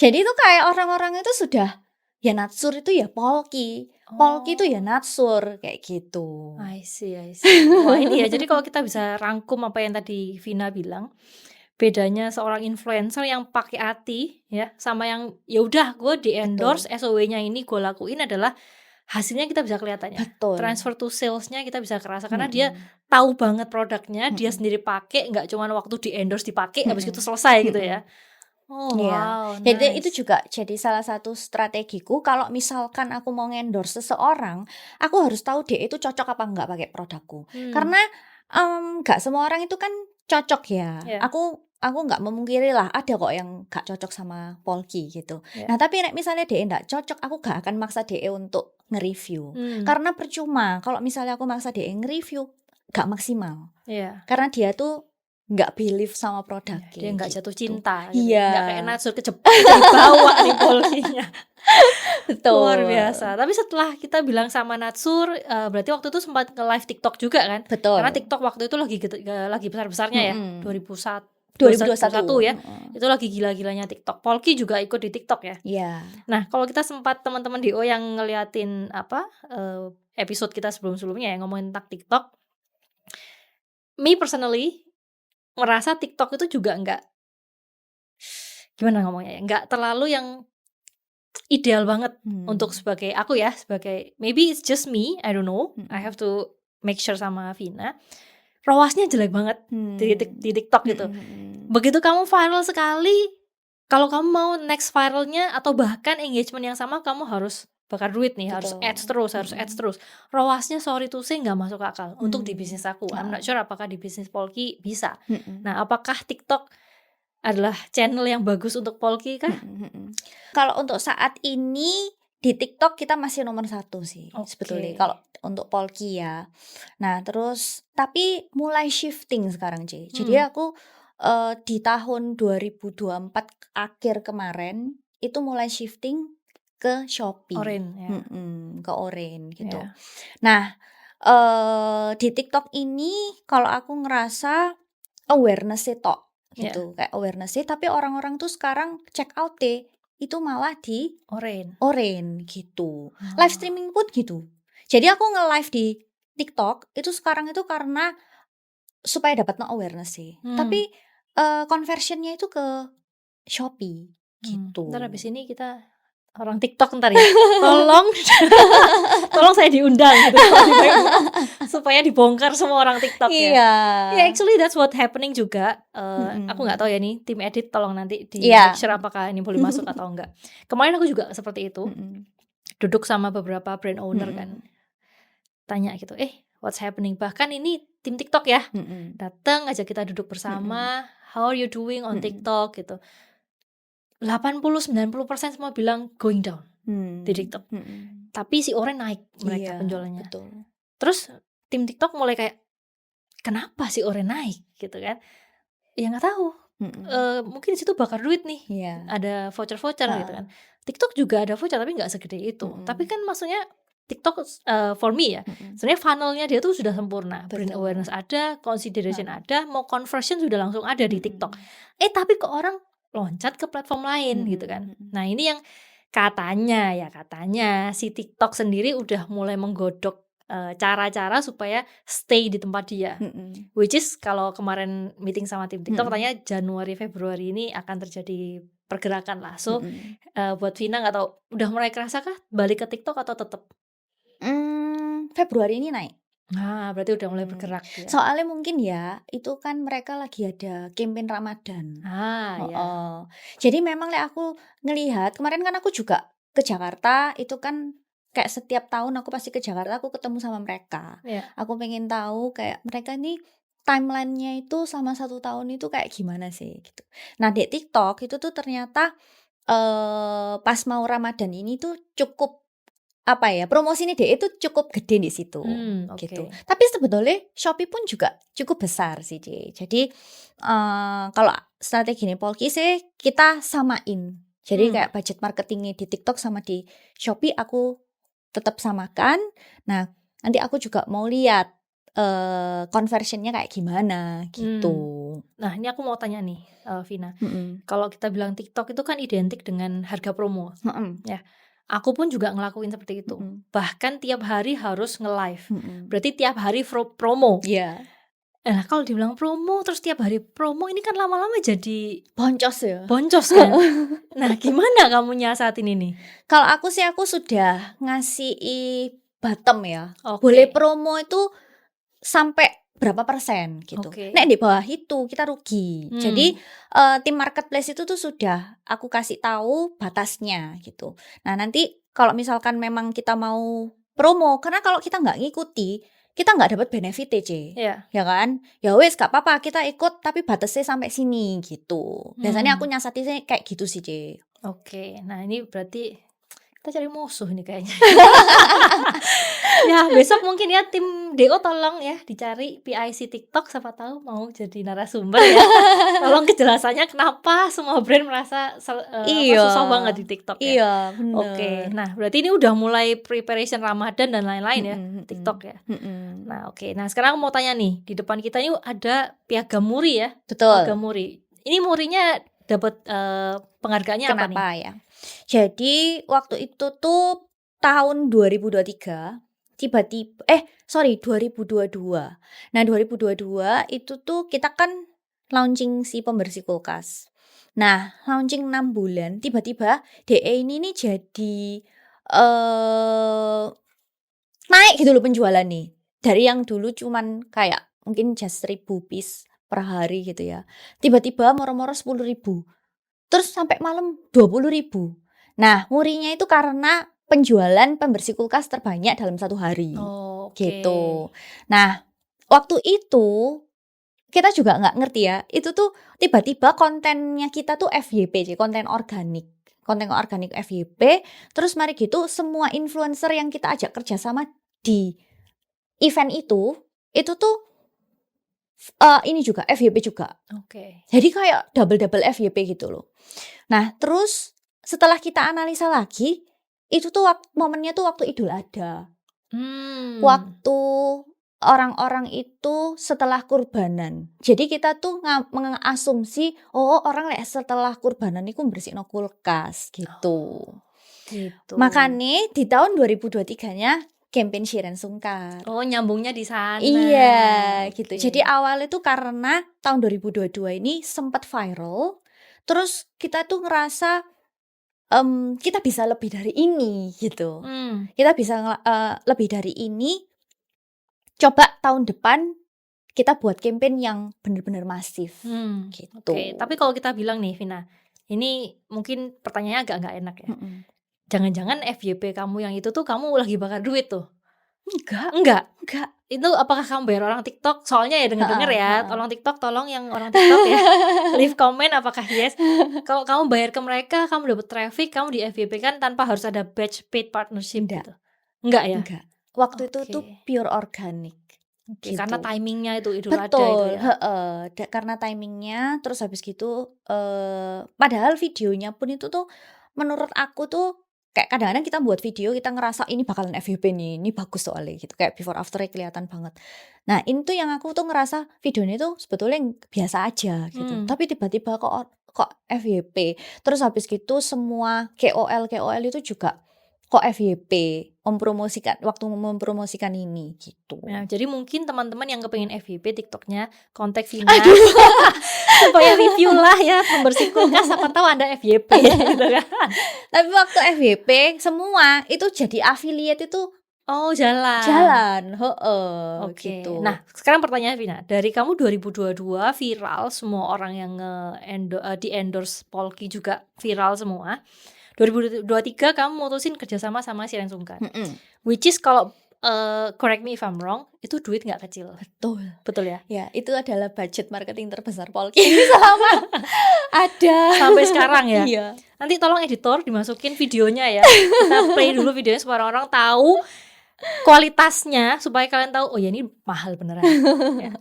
jadi itu kayak orang-orang itu sudah ya Natsur itu ya Polki, Polki itu ya Natsur kayak gitu. I see. Wah, ini ya, jadi kalau kita bisa rangkum apa yang tadi Vina bilang, bedanya seorang influencer yang pakai hati ya sama yang ya udah gue di endorse, SOW-nya ini gue lakuin adalah hasilnya kita bisa kelihatannya. Betul. Transfer to sales-nya kita bisa kerasa karena dia tahu banget produknya, dia sendiri pakai, nggak cuma waktu di endorse dipakai habis itu selesai gitu ya. Oh wow, nice. Jadi itu juga jadi salah satu strategiku kalau misalkan aku mau endorse seseorang, aku harus tahu dia itu cocok apa enggak pakai produkku. Karena nggak semua orang itu kan cocok ya. Aku nggak memungkiri lah, ada kok yang nggak cocok sama Polki gitu. Nah, tapi misalnya dia nggak cocok, aku nggak akan maksa dia untuk nge-review. Karena percuma kalau misalnya aku maksa dia nge-review, nggak maksimal. Karena dia tuh nggak believe sama produknya, dia nggak gitu. jatuh cinta gitu. Nggak kayak Natsur kejebak bawa nih Polkinya. Betul. Luar biasa. Tapi setelah kita bilang sama Natsur, berarti waktu itu sempat ke live TikTok juga kan? Betul. Karena TikTok waktu itu lagi besar-besarnya ya, 2021 ya. Itu lagi gila-gilanya TikTok. Polki juga ikut di TikTok ya. Nah, kalau kita sempat teman-teman DO yang ngeliatin episode kita sebelum-sebelumnya ya ngomongin tentang TikTok, me personally merasa TikTok itu juga nggak terlalu yang ideal banget untuk sebagai aku ya, sebagai maybe it's just me, I don't know. I have to make sure sama Vina. ROAS-nya jelek banget di TikTok gitu. Begitu kamu viral sekali, kalau kamu mau next viralnya atau bahkan engagement yang sama, kamu harus bakar duit nih. Betul. harus ads terus. ROAS-nya sorry to say nggak masuk akal untuk di bisnis aku. I'm not sure apakah di bisnis Polki bisa. Nah, apakah TikTok adalah channel yang bagus untuk Polki kah? Kalau untuk saat ini di TikTok kita masih nomor 1 sih sebetulnya kalau untuk Polki ya. Nah, terus tapi mulai shifting sekarang, C. Jadi aku di tahun 2024 akhir kemarin itu mulai shifting ke Shopee, ke Orange gitu. Nah, di TikTok ini kalau aku ngerasa awareness-nya tok gitu, kayak awareness-nya. Tapi orang-orang tuh sekarang check out itu malah di oren gitu. Live streaming pun gitu. Jadi aku nge-live di TikTok itu sekarang itu karena supaya dapat awareness sih. Tapi conversionnya itu ke Shopee gitu. Ntar abis ini kita orang TikTok ntar ya, tolong saya diundang gitu supaya dibongkar semua orang TikTok ya. Actually that's what happening juga. Aku nggak tahu ya nih tim edit, tolong nanti di make sure apakah ini boleh masuk atau enggak. Kemarin aku juga seperti itu, duduk sama beberapa brand owner kan, tanya gitu, what's happening, bahkan ini tim TikTok ya, datang aja kita duduk bersama, how are you doing on TikTok gitu. 80-90% semua bilang going down di TikTok. Tapi si Oren naik mereka penjualannya. Betul. Terus tim TikTok mulai kayak, kenapa si Oren naik gitu kan? Ya nggak tahu. Mungkin di situ bakar duit nih. Ada voucher-voucher gitu kan. TikTok juga ada voucher tapi nggak segede itu. Tapi kan maksudnya TikTok for me ya, sebenarnya funnelnya dia tuh sudah sempurna. Brand awareness ada, consideration ada, mau conversion sudah langsung ada di TikTok. Tapi ke orang loncat ke platform lain gitu kan. Nah ini yang katanya si TikTok sendiri udah mulai menggodok cara-cara supaya stay di tempat dia. Which is kalau kemarin meeting sama tim TikTok katanya Januari Februari ini akan terjadi pergerakan lah. So buat Vina nggak tahu udah mulai kerasa kah balik ke TikTok atau tetap? Februari ini naik. Nah, berarti udah mulai bergerak ya. Soalnya mungkin ya, itu kan mereka lagi ada campaign Ramadan. Ya. Jadi memang aku ngelihat, kemarin kan aku juga ke Jakarta, itu kan kayak setiap tahun aku pasti ke Jakarta, aku ketemu sama mereka. Aku pengen tahu kayak mereka ini timeline-nya itu sama 1 tahun itu kayak gimana sih gitu. Nah di TikTok itu tuh ternyata pas mau Ramadan ini tuh cukup promosi ini deh itu cukup gede di situ gitu. Tapi sebetulnya Shopee pun juga cukup besar sih deh. Jadi kalau strategi nih Polki sih kita samain. Jadi kayak budget marketingnya di TikTok sama di Shopee aku tetap samakan. Nah nanti aku juga mau lihat conversionnya kayak gimana gitu. Nah ini aku mau tanya nih Vina, kalau kita bilang TikTok itu kan identik dengan harga promo, ya. Aku pun juga ngelakuin seperti itu. Bahkan tiap hari harus nge-live. Berarti tiap hari promo. Nah kalau dibilang promo terus tiap hari promo ini kan lama-lama jadi boncos ya. Boncos kan. Nah gimana kamu nyiasatin ini? Kalau aku sih aku sudah ngasih bottom ya. Boleh promo itu sampai berapa persen gitu. Nek di bawah itu kita rugi. Jadi tim marketplace itu tuh sudah aku kasih tahu batasnya gitu. Nah nanti kalau misalkan memang kita mau promo, karena kalau kita nggak ngikuti, kita nggak dapat benefit ya kan? Ya wes gak apa-apa kita ikut tapi batasnya sampai sini gitu. Biasanya aku nyasatinnya kayak gitu sih Nah ini berarti kita cari musuh nih kayaknya. Ya besok mungkin ya tim DO tolong ya dicari PIC TikTok, siapa tahu mau jadi narasumber ya. Tolong kejelasannya kenapa semua brand merasa susah banget di TikTok ya. Iya benar. Nah berarti ini udah mulai preparation Ramadan dan lain-lain ya TikTok ya. Nah nah sekarang aku mau tanya nih, di depan kita ini ada Piagam Muri ya. Betul. Piagam Muri. Ini Murinya dapat penghargaannya apa nih? Kenapa ya? Jadi waktu itu tuh tahun 2023 tiba-tiba 2022. Nah 2022 itu tuh kita kan launching si pembersih kulkas. Nah launching 6 bulan tiba-tiba DE ini nih jadi naik gitu loh penjualan nih. Dari yang dulu cuman kayak mungkin just 1.000 piece per hari gitu ya. Tiba-tiba moro-moro 10.000. Terus sampai malam 20.000. Nah, murinya itu karena penjualan pembersih kulkas terbanyak dalam 1 hari. Gitu. Nah, waktu itu kita juga nggak ngerti ya. Itu tuh tiba-tiba kontennya kita tuh FYP, konten organik. Konten organik FYP. Terus mari gitu semua influencer yang kita ajak kerjasama di event itu tuh ini juga FYP juga. Jadi kayak double FYP gitu loh. Nah, terus setelah kita analisa lagi, itu tuh momennya tuh waktu Idul Adha. Waktu orang-orang itu setelah kurbanan. Jadi kita tuh mengasumsi orang lek setelah kurbanan iku bersihno kulkas gitu. Gitu. Makanya di tahun 2023-nya campaign Shireen Sungkar. Oh, nyambungnya di sana. Iya, gitu. Jadi awalnya tuh karena tahun 2022 ini sempat viral, terus kita tuh ngerasa kita bisa lebih dari ini gitu. Kita bisa lebih dari ini. Coba tahun depan kita buat campaign yang benar-benar masif gitu. Oke. Tapi kalau kita bilang nih, Vina, ini mungkin pertanyaannya agak nggak enak ya. Jangan-jangan FYP kamu yang itu tuh kamu lagi bakar duit tuh? Enggak. Itu apakah kamu bayar orang TikTok? Soalnya ya denger ya, tolong TikTok, tolong yang orang TikTok ya, leave comment apakah yes. Kalau kamu bayar ke mereka, kamu dapat traffic, kamu di FYP kan tanpa harus ada badge paid partnership gitu. Enggak ya? Enggak. Waktu itu tuh pure organic. Gitu. Karena timingnya itu Idul Adha itu ya. Karena timingnya, terus habis gitu padahal videonya pun itu tuh menurut aku tuh kayak kadang-kadang kita buat video kita ngerasa ini bakalan FYP nih, ini bagus soalnya gitu, kayak before afternya kelihatan banget. Nah ini tuh yang aku tuh ngerasa videonya tuh sebetulnya biasa aja gitu, tapi tiba-tiba kok FYP. Terus habis gitu semua KOL itu juga kok FYP waktu mempromosikan ini gitu. Nah, jadi mungkin teman-teman yang kepengen FYP TikToknya kontak Vina supaya review lah ya pembersih kulkas, siapa tahu Anda FYP gitu kan. Tapi waktu FYP semua itu jadi affiliate itu jalan. Oke. Gitu. Nah, sekarang pertanyaan Vina, dari kamu 2022 viral, semua orang yang di endorse Polki juga viral semua. 2023 kamu mutusin kerjasama sama Shireen Sungkar, which is kalau correct me if I'm wrong, itu duit nggak kecil. Betul ya? Ya, itu adalah budget marketing terbesar Polki selama ada sampai sekarang ya. Iya. Nanti tolong editor dimasukin videonya ya. Kita play dulu videonya supaya orang tahu kualitasnya, supaya kalian tahu oh ya ini mahal beneran. Ya.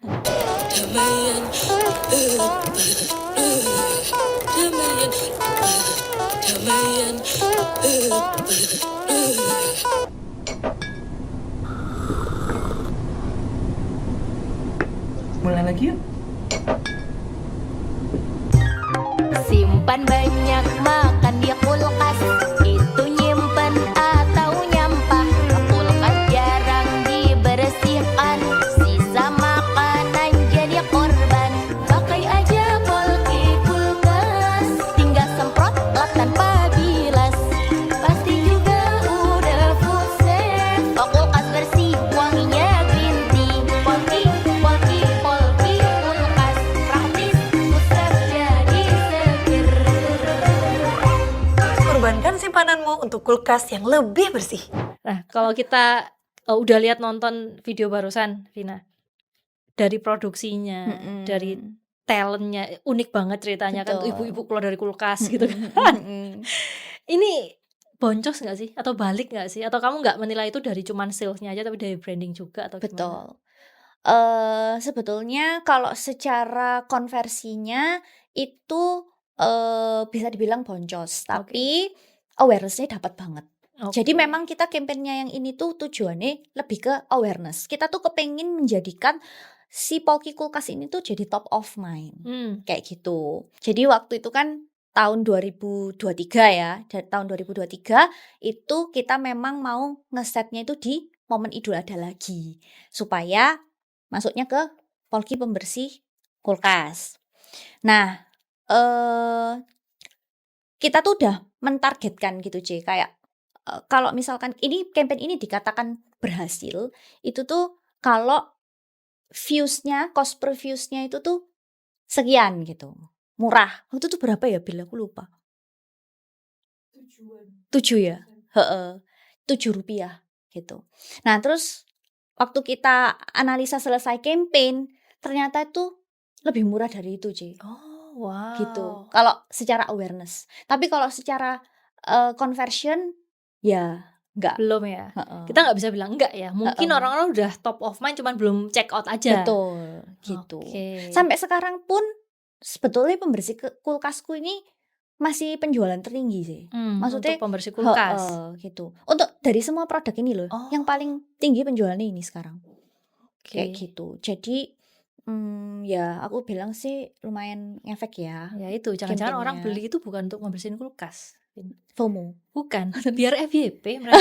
Mulai lagi yuk. Simpan banyak makan di kulkas, itu nyimpen atau nyampah. Kulkas jarang dibersihkan, sisa makanan jadi korban. Pakai aja Polki kulkas, tinggal semprot lap tanpa bilas. Pasti juga udah full safe, kulkas bersih wanginya green tea. Polki kulkas praktis, pusat jadi seger. Korbankan simpananmu untuk kulkas yang lebih bersih. Nah, kalau kita udah lihat nonton video barusan, Vina, dari produksinya, dari talentnya, unik banget ceritanya. Betul. Kan ibu-ibu keluar dari kulkas gitu kan. Ini boncos nggak sih? Atau balik nggak sih? Atau kamu nggak menilai itu dari cuman salesnya aja, tapi dari branding juga atau gimana? Betul. Sebetulnya kalau secara konversinya itu bisa dibilang boncos, tapi awareness-nya dapat banget. Jadi memang kita kampanye yang ini tuh tujuannya lebih ke awareness. Kita tuh kepengen menjadikan si Polki kulkas ini tuh jadi top of mind. Kayak gitu. Jadi waktu itu kan tahun 2023 ya. Dari tahun 2023 itu kita memang mau ngesetnya itu di momen Idul Adha lagi. Supaya masuknya ke Polki pembersih kulkas. Nah, kita tuh udah mentargetkan gitu kayak kalau misalkan ini campaign ini dikatakan berhasil, itu tuh kalau viewsnya, cost per viewsnya itu tuh sekian gitu, murah. Itu tuh berapa ya Bil? Aku lupa. 7 ya? 7 rupiah gitu. Nah terus waktu kita analisa selesai campaign, ternyata itu lebih murah dari itu Wow. Gitu. Kalau secara awareness. Tapi kalau secara conversion ya enggak. Belum ya. Kita nggak bisa bilang enggak ya. Mungkin orang-orang udah top of mind, cuman belum check out aja. Betul. Gitu. Sampai sekarang pun sebetulnya pembersih kulkasku ini masih penjualan tertinggi sih. Maksudnya untuk pembersih kulkas. Gitu. Untuk dari semua produk ini loh, yang paling tinggi penjualannya ini sekarang. kayak gitu. Jadi ya aku bilang sih lumayan ngefek ya. Ya itu, jangan-jangan orang campaign-nya. beli itu bukan untuk ngebersihin kulkas. FOMO. Bukan, biar FYP mereka.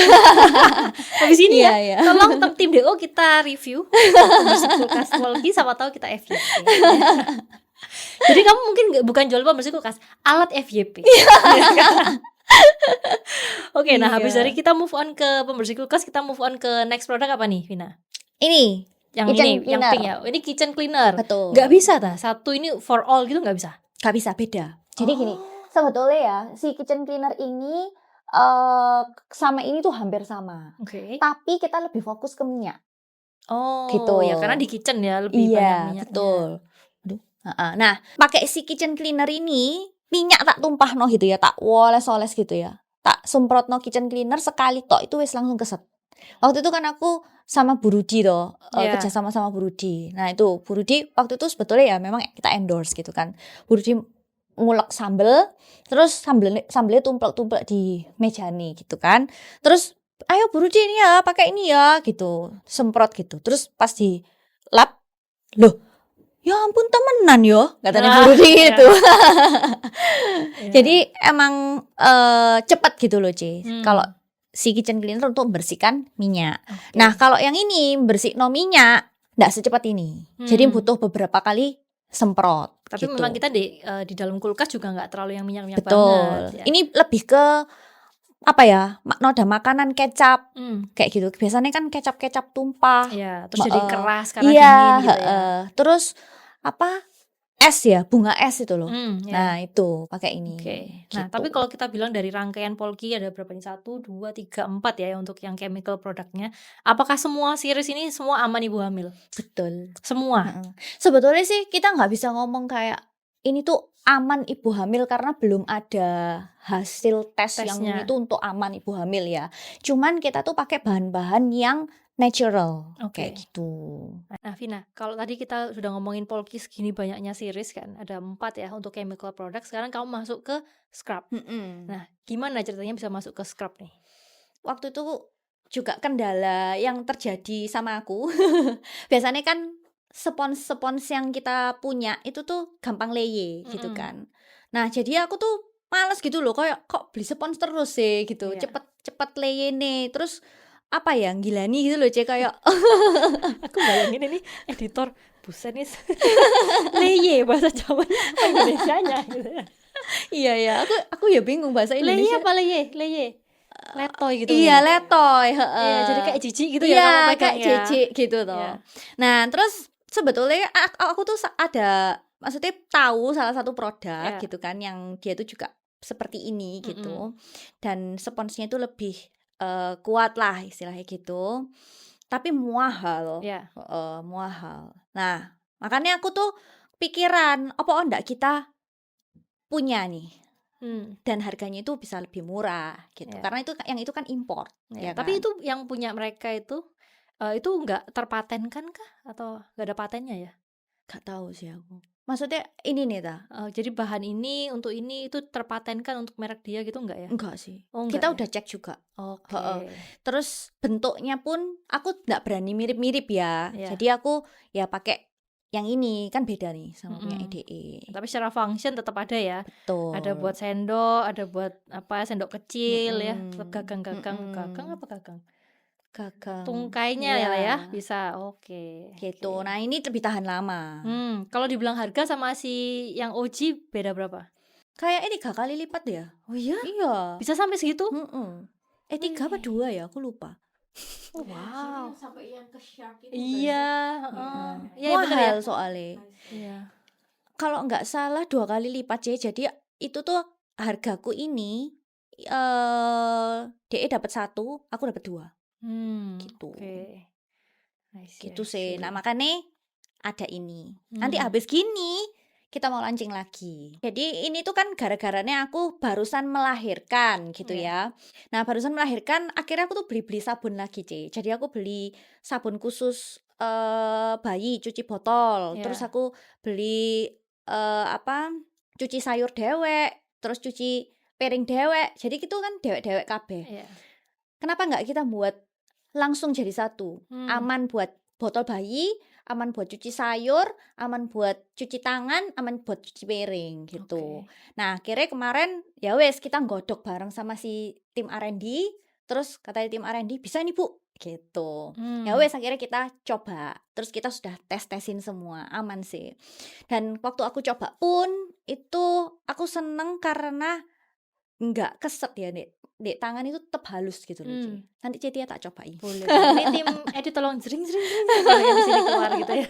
Habis ini Iya, ya, iya. tolong tim DO kita review pembersih kulkas Polki, sama tahu kita FYP. Jadi kamu mungkin bukan jual pembersih kulkas, alat FYP. Oke, nah habis Iya. dari kita move on ke pembersih kulkas, kita move on ke next produk apa nih, Vina? Ini Yang Kitchen ini, yang cleaner. pink ya. Ini kitchen cleaner. betul. Gak bisa ta? Satu ini for all gitu gak bisa? Gak bisa, beda. Jadi Oh. gini, sebetulnya ya si kitchen cleaner ini sama ini tuh hampir sama. Oke. Tapi kita lebih fokus ke minyak. Oh, Gitu. ya karena di kitchen ya lebih banyak Iya, minyaknya. betul. Aduh. Nah, pakai si kitchen cleaner ini minyak tak tumpah no gitu ya, tak woles-oles gitu ya. Tak semprot no kitchen cleaner sekali tok itu wis langsung keset. Waktu itu kan aku sama Bu Rudi toh, Iya. kerja sama Bu Rudi. Nah itu Bu Rudi waktu itu sebetulnya ya memang kita endorse gitu kan. Bu Rudi ngulek sambel, terus sambelnya tumplek-tumplek di meja nih gitu kan. Terus ayo Bu Rudi ini ya pakai ini ya gitu, semprot gitu. Terus pas di lap, loh ya ampun temenan yo katanya Bu Rudi iya. gitu. Iya. Jadi emang cepat gitu loh C. Hmm. Kalau si kitchen cleaner untuk membersihkan minyak. Oke. Nah kalau yang ini bersih no minyak nggak secepat ini. Jadi butuh beberapa kali semprot. Tapi gitu. memang kita di dalam kulkas juga nggak terlalu yang minyak-minyak Betul. banget. Ya. Ini lebih ke apa ya? Noda makanan kecap kayak gitu. Biasanya kan kecap tumpah. Ya, terus jadi keras karena Iya, dingin gitu ya. terus apa? Es ya, bunga es itu loh. Ya. Nah itu pakai ini. Oke. Nah, Gitu. tapi kalau kita bilang dari rangkaian Polki ada berapa nih? 1, 2, 3, 4 ya untuk yang chemical produknya. Apakah semua series ini semua aman ibu hamil? Betul. Semua. Sebetulnya sih kita nggak bisa ngomong kayak ini tuh aman ibu hamil karena belum ada hasil tes yang Tesnya. itu untuk aman ibu hamil ya. Cuman kita tuh pakai bahan-bahan yang natural Oke. kayak gitu. Nah, Vina, kalau tadi kita sudah ngomongin Polki segini banyaknya series kan, ada 4 ya untuk chemical product. Sekarang kamu masuk ke scrub. Nah, gimana ceritanya bisa masuk ke scrub nih? Waktu itu juga kendala yang terjadi sama aku. Biasanya kan spons yang kita punya itu tuh gampang leye gitu kan. Nah, jadi aku tuh males gitu loh, kayak kok beli spons terus sih gitu. Iya. Cepet leye nih. Terus apa ya, gilani gitu loh Cek, kayak Aku bayangin ini editor buset nih. Leye bahasa Jawanya apa Indonesianya gitu ya. iya ya, aku ya bingung bahasa Leye Indonesia. apa leye? Leye. Letoy gitu. Iya, ya? letoy, Iya, jadi kayak jijik gitu ya iya, kamu pegang kayak ya. jijik gitu toh. Iya. Nah, terus sebetulnya aku tuh ada, maksudnya tahu salah satu produk Iya. gitu kan yang dia tuh juga seperti ini gitu. Dan sponsnya itu lebih kuat lah istilahnya gitu. Tapi mahal. Iya. Mahal. Nah, makanya aku tuh pikiran apa enggak kita punya nih. Dan harganya itu bisa lebih murah gitu. Iya. Karena yang itu kan import. Ya, ya tapi kan? itu yang punya mereka itu nggak terpatenkan kah atau nggak ada patennya ya? Gak tahu sih aku. Maksudnya ini nih ta? Jadi bahan ini untuk ini itu terpatenkan untuk merek dia gitu nggak ya? Enggak sih. Oh, enggak Kita ya? udah cek juga. Oke. Terus bentuknya pun aku nggak berani mirip-mirip ya. Iya. Jadi aku ya pakai yang ini, kan beda nih sama punya EDE. Tapi secara function tetap ada ya. Betul. Ada buat sendok, ada buat apa sendok kecil ya. Mm-mm. Tetap gagang Mm-mm. apa gagang? Gagang. Tungkainya Iya. ya bisa. Oke. Gitu. Oke. Nah, ini lebih tahan lama. Kalau dibilang harga sama si yang OG beda berapa? Kayak 3 kali lipat ya. Oh iya? Iya. Bisa sampai segitu? 3 apa 2 ya? Aku lupa. Wow. Sampai yang ke shark itu. Iya, iya benar ya. Mahal soalnya. Iya. Kalau nggak salah 2 kali lipat ya. Jadi itu tuh hargaku ini DE dapat 1, aku dapat 2. Gitu. Oke. I see, Gitu I sih. see. Nah, makanya ada ini. Nanti habis gini kita mau launching lagi. Jadi ini tuh kan gara-garanya aku barusan melahirkan gitu ya. Nah, barusan melahirkan akhirnya aku tuh beli sabun lagi, C. Jadi aku beli sabun khusus bayi cuci botol. Iya. Terus aku beli cuci sayur dewek, terus cuci piring dewek. Jadi gitu kan dewek-dewek kabeh. Iya. Kenapa nggak kita buat langsung jadi satu? Aman buat botol bayi, aman buat cuci sayur, aman buat cuci tangan, aman buat cuci piring gitu. Nah, akhirnya kemarin ya wes kita nggodok bareng sama si tim R&D, terus katanya tim R&D bisa nih Bu gitu. Ya wes akhirnya kita coba. Terus kita sudah tes-tesin semua, aman sih. Dan waktu aku coba pun itu aku seneng karena nggak keset ya, Dek, tangan itu tetap halus gitu loh, Ci. Nanti Cetia tak cobain. Boleh. Ini tim edit tolong jering yang di sini keluar gitu ya.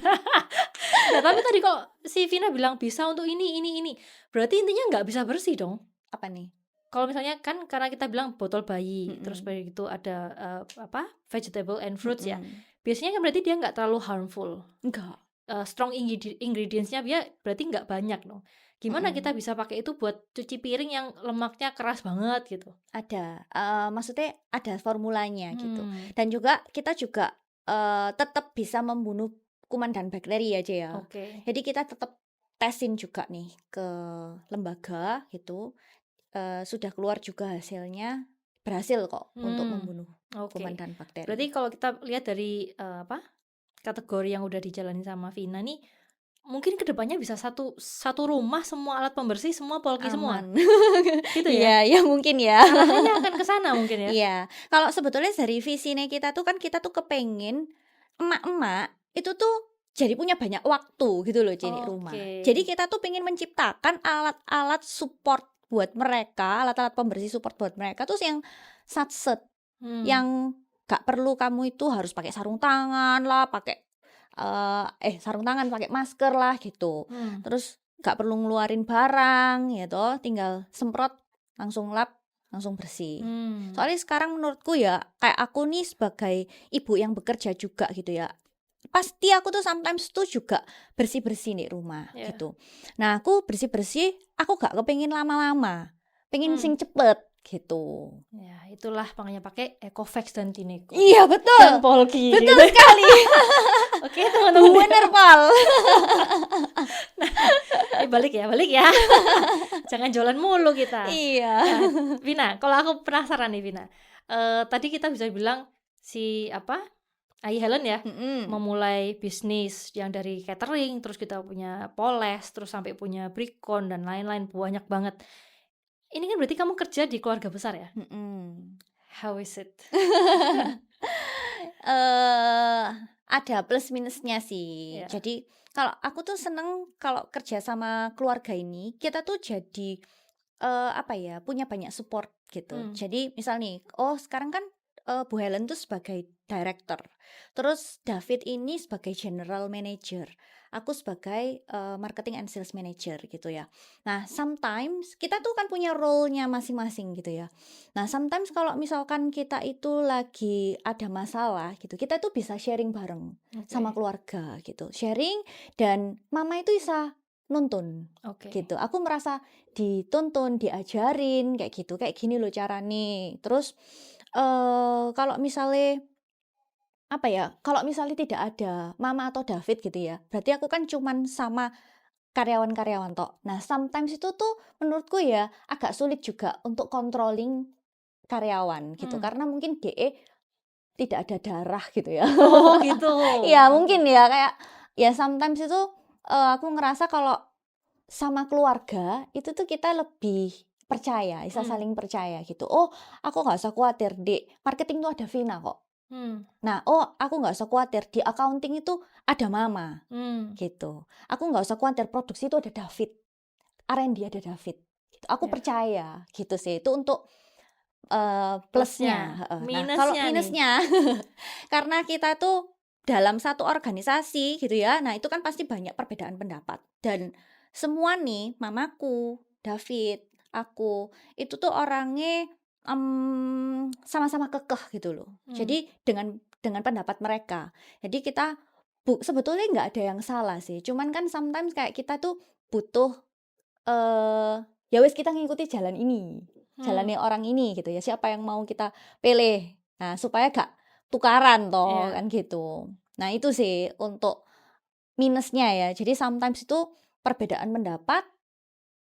Nah, tapi tadi kok si Vina bilang bisa untuk ini. Berarti intinya nggak bisa bersih dong. Apa nih? Kalau misalnya kan karena kita bilang botol bayi, terus begitu ada vegetable and fruits ya. Biasanya kan berarti dia nggak terlalu harmful. Enggak. Strong ingredients-nya berarti nggak banyak dong. Gimana kita bisa pakai itu buat cuci piring yang lemaknya keras banget gitu? Ada, maksudnya ada formulanya gitu. Dan juga kita juga tetap bisa membunuh kuman dan bakteri aja ya. Jadi kita tetap tesin juga nih ke lembaga gitu. Sudah keluar juga hasilnya, berhasil kok untuk membunuh kuman dan bakteri. Berarti kalau kita lihat dari kategori yang udah dijalani sama Vina nih, mungkin kedepannya bisa satu rumah semua alat pembersih semua Polky semua. Gitu ya? Iya, ya mungkin ya. Arahnya akan ke sana mungkin ya. Iya. Kalau sebetulnya dari visinya kita tuh kan kita tuh kepengen emak-emak itu tuh jadi punya banyak waktu gitu loh di rumah. Jadi kita tuh pengen menciptakan alat-alat support buat mereka, alat-alat pembersih support buat mereka tuh yang satset, yang gak perlu kamu itu harus pakai sarung tangan lah, pakai sarung tangan, pakai masker lah gitu. Terus gak perlu ngeluarin barang ya toh, tinggal semprot langsung lap, langsung bersih. Soalnya sekarang menurutku ya kayak aku nih sebagai ibu yang bekerja juga gitu ya, pasti aku tuh sometimes tuh juga bersih-bersih nih rumah gitu. Nah aku bersih-bersih, aku gak kepengin lama-lama, pengen sing cepet gitu. Ya itulah makanya pakai Ecovex dan Tineco. Iya betul. Dan Polky. Betul gitu. sekali. Oke teman-teman. Bener Pal. Nah, balik ya. Jangan jualan mulu kita. Iya. Nah, Vina, kalau aku penasaran nih Vina. Tadi kita bisa bilang si Ayi Helen ya, memulai bisnis yang dari catering, terus kita punya Poles, terus sampai punya Bricon dan lain-lain, banyak banget. Ini kan berarti kamu kerja di keluarga besar ya? How is it? Ada plus minusnya sih. Jadi kalau aku tuh seneng kalau kerja sama keluarga ini, kita tuh jadi punya banyak support gitu. Jadi misal nih, sekarang kan Bu Helen tuh sebagai director, terus David ini sebagai general manager, aku sebagai marketing and sales manager gitu ya. Nah sometimes kita tuh kan punya role-nya masing-masing gitu ya. Nah sometimes kalau misalkan kita itu lagi ada masalah gitu, kita tuh bisa sharing bareng sama keluarga gitu, sharing, dan mama itu bisa nuntun gitu. Aku merasa dituntun, diajarin kayak gitu, kayak gini loh cara nih. Terus kalau misalnya kalau misalnya tidak ada mama atau David gitu ya, berarti aku kan cuman sama karyawan-karyawan tok. Nah sometimes itu tuh menurutku ya agak sulit juga untuk controlling karyawan gitu, karena mungkin DE tidak ada darah gitu ya. Oh gitu. Ya mungkin ya, kayak ya sometimes itu aku ngerasa kalau sama keluarga itu tuh kita lebih percaya, bisa saling percaya gitu. Aku nggak usah khawatir, di marketing tuh ada Vina kok. Nah, aku nggak usah khawatir, di accounting itu ada mama gitu. Aku nggak usah khawatir, produksi itu ada David, R&D ada David gitu. Aku percaya gitu sih. Itu untuk plusnya. Nah, kalau minusnya karena kita tuh dalam satu organisasi gitu ya, nah itu kan pasti banyak perbedaan pendapat. Dan semua nih, mamaku, David, aku itu tuh orangnya sama-sama kekeh gitu loh. Jadi dengan pendapat mereka, jadi kita sebetulnya nggak ada yang salah sih. Cuman kan sometimes kayak kita tuh butuh ya wes kita ngikuti jalan ini, jalannya orang ini gitu ya. Siapa yang mau kita pilih? Nah supaya gak tukaran toh kan gitu. Nah itu sih untuk minusnya ya. Jadi sometimes itu perbedaan pendapat,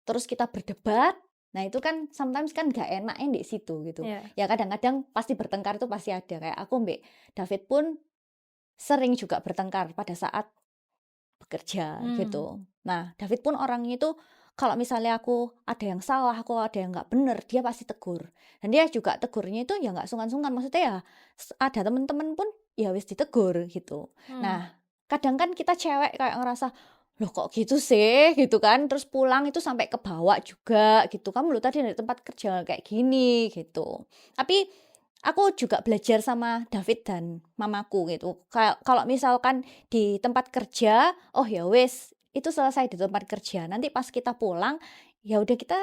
terus kita berdebat. Nah itu kan sometimes kan gak enaknya di situ gitu. Ya kadang-kadang pasti bertengkar itu pasti ada. Kayak aku mbak David pun sering juga bertengkar pada saat bekerja gitu. Nah, David pun orangnya itu kalau misalnya aku ada yang salah, aku ada yang nggak bener, dia pasti tegur. Dan dia juga tegurnya itu ya nggak sungkan-sungkan. Maksudnya ya ada temen-temen pun ya wis ditegur gitu. Nah, kadang kan kita cewek kayak ngerasa, loh kok gitu sih gitu kan. Terus pulang itu sampai kebawa juga gitu. Kamu lu tadi dari tempat kerja kayak gini gitu. Tapi aku juga belajar sama David dan mamaku gitu. Kalau misalkan di tempat kerja, oh ya wes itu selesai di tempat kerja. Nanti pas kita pulang, ya udah kita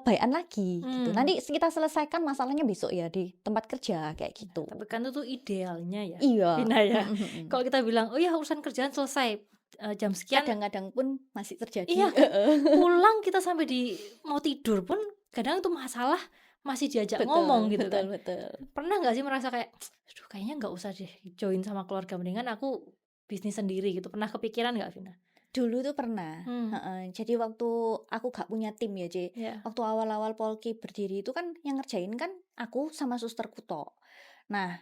bayan lagi gitu. Nanti kita selesaikan masalahnya besok ya di tempat kerja kayak gitu. Tapi kan itu idealnya ya. Iya. Vina ya. Kalau kita bilang, oh ya urusan kerjaan selesai jam sekian. Kadang-kadang pun masih terjadi. Iya kan? Pulang kita sampai mau tidur pun kadang itu masalah masih diajak ngomong gitu kan. Betul. Pernah nggak sih merasa kayak, aduh kayaknya nggak usah deh join sama keluarga, mendingan aku bisnis sendiri gitu. Pernah kepikiran nggak, Vina? Dulu tuh pernah. Jadi waktu aku gak punya tim ya, C. Waktu awal-awal Polki berdiri itu kan yang ngerjain kan aku sama susterku tok. Nah,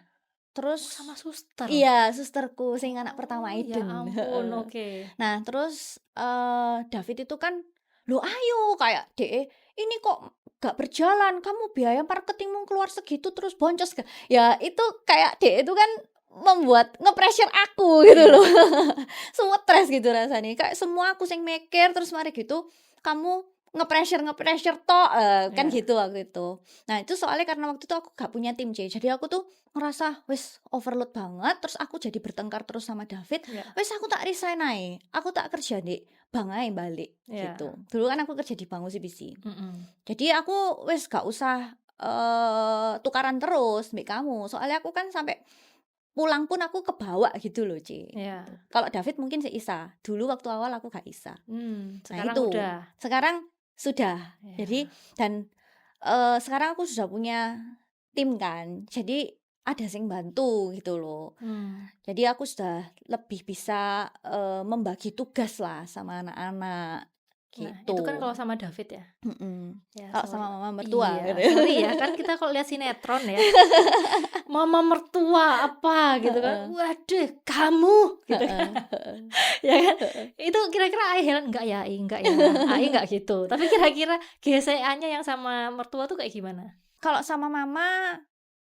terus sama suster. Iya, susterku sing anak pertama Eden. Ya ampun, oke. Nah, terus David itu kan, "Loh ayo kayak DE ini kok gak berjalan, kamu biaya marketingmu keluar segitu terus boncos gak?" Ya itu kayak DE itu kan membuat nge-pressure aku gitu loh. Stres gitu rasanya. Kayak semua aku sing mikir terus mari gitu kamu nge-pressure tok kan gitu waktu itu. Nah, itu soalnya karena waktu itu aku gak punya tim, C. Jadi aku tuh ngerasa wis overload banget, terus aku jadi bertengkar terus sama David. Wis aku tak resign ae. Aku tak kerja di bank ae balik gitu. Dulu kan aku kerja di bank UCBC. Jadi aku wis gak usah tukaran terus mbak kamu. Soalnya aku kan sampai pulang pun aku kebawa gitu loh, Ci. Kalau David mungkin seisa. Dulu waktu awal aku gak isa. Sekarang itu udah. Sekarang sudah. Jadi dan sekarang aku sudah punya tim kan. Jadi ada yang bantu gitu loh. Jadi aku sudah lebih bisa membagi tugas lah sama anak-anak. Gitu. Nah, itu kan kalau sama David ya. Ya kalau sama mama mertua gitu. Sorry ya, kan kita kalau lihat sinetron ya. Mama mertua apa gitu kan. Waduh, kamu gitu kan. Ya kan? Itu kira-kira Ai Helen enggak ya? Ai enggak gitu. Tapi kira-kira gesekannya yang sama mertua tuh kayak gimana? Kalau sama mama,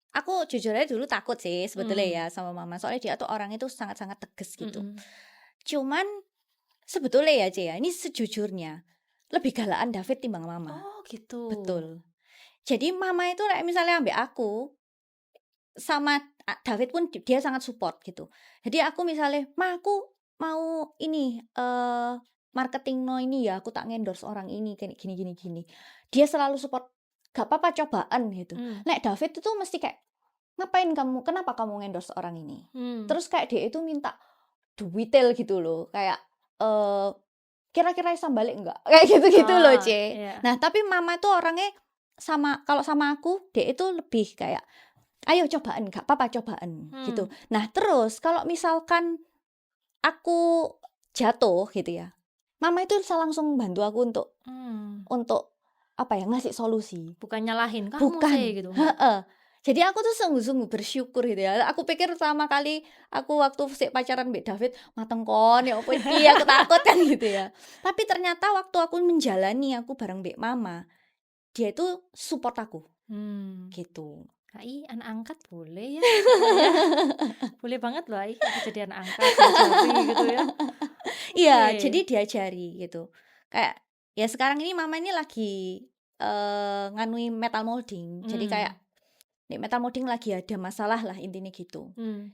aku jujur aja dulu takut sih sebetulnya ya sama mama. Soalnya dia tuh orang itu sangat-sangat tegas gitu. Cuman sebetulnya ya, C ya, ini sejujurnya lebih galakan David timbang mama. Oh gitu. Betul. Jadi mama itu misalnya ambil aku sama David pun dia sangat support gitu. Jadi aku misalnya, "Ma, aku mau ini marketing no ini ya, aku tak endorse orang ini kayak gini. Dia selalu support, gak apa-apa cobaan gitu. Nek David itu mesti kayak, ngapain kamu, kenapa kamu endorse orang ini? Terus kayak dia itu minta detail gitu loh, kayak kira-kira bisa balik enggak? Kayak gitu-gitu loh, C. Nah, tapi mama tuh orangnya kalau sama aku, dia itu lebih kayak, ayo cobaan, gak apa-apa cobaan gitu. Nah, terus kalau misalkan aku jatuh gitu ya, mama itu langsung bantu aku untuk apa ya, ngasih solusi. Bukan nyalahin kamu sih gitu. Jadi aku tuh sungguh-sungguh bersyukur gitu ya. Aku pikir pertama kali aku waktu pacaran Mbak David, mateng kon ya apa iki, aku takut kan gitu ya. Tapi ternyata waktu aku menjalani aku bareng Mbak Mama, dia itu support aku. Gitu. Ai, anak angkat boleh ya. Boleh banget loh Ai, aku jadi anak angkat diajari gitu ya. Iya, jadi diajari gitu. Kayak ya sekarang ini mama ini lagi nganui metal molding. Jadi kayak di metal molding lagi ada masalah lah intinya gitu.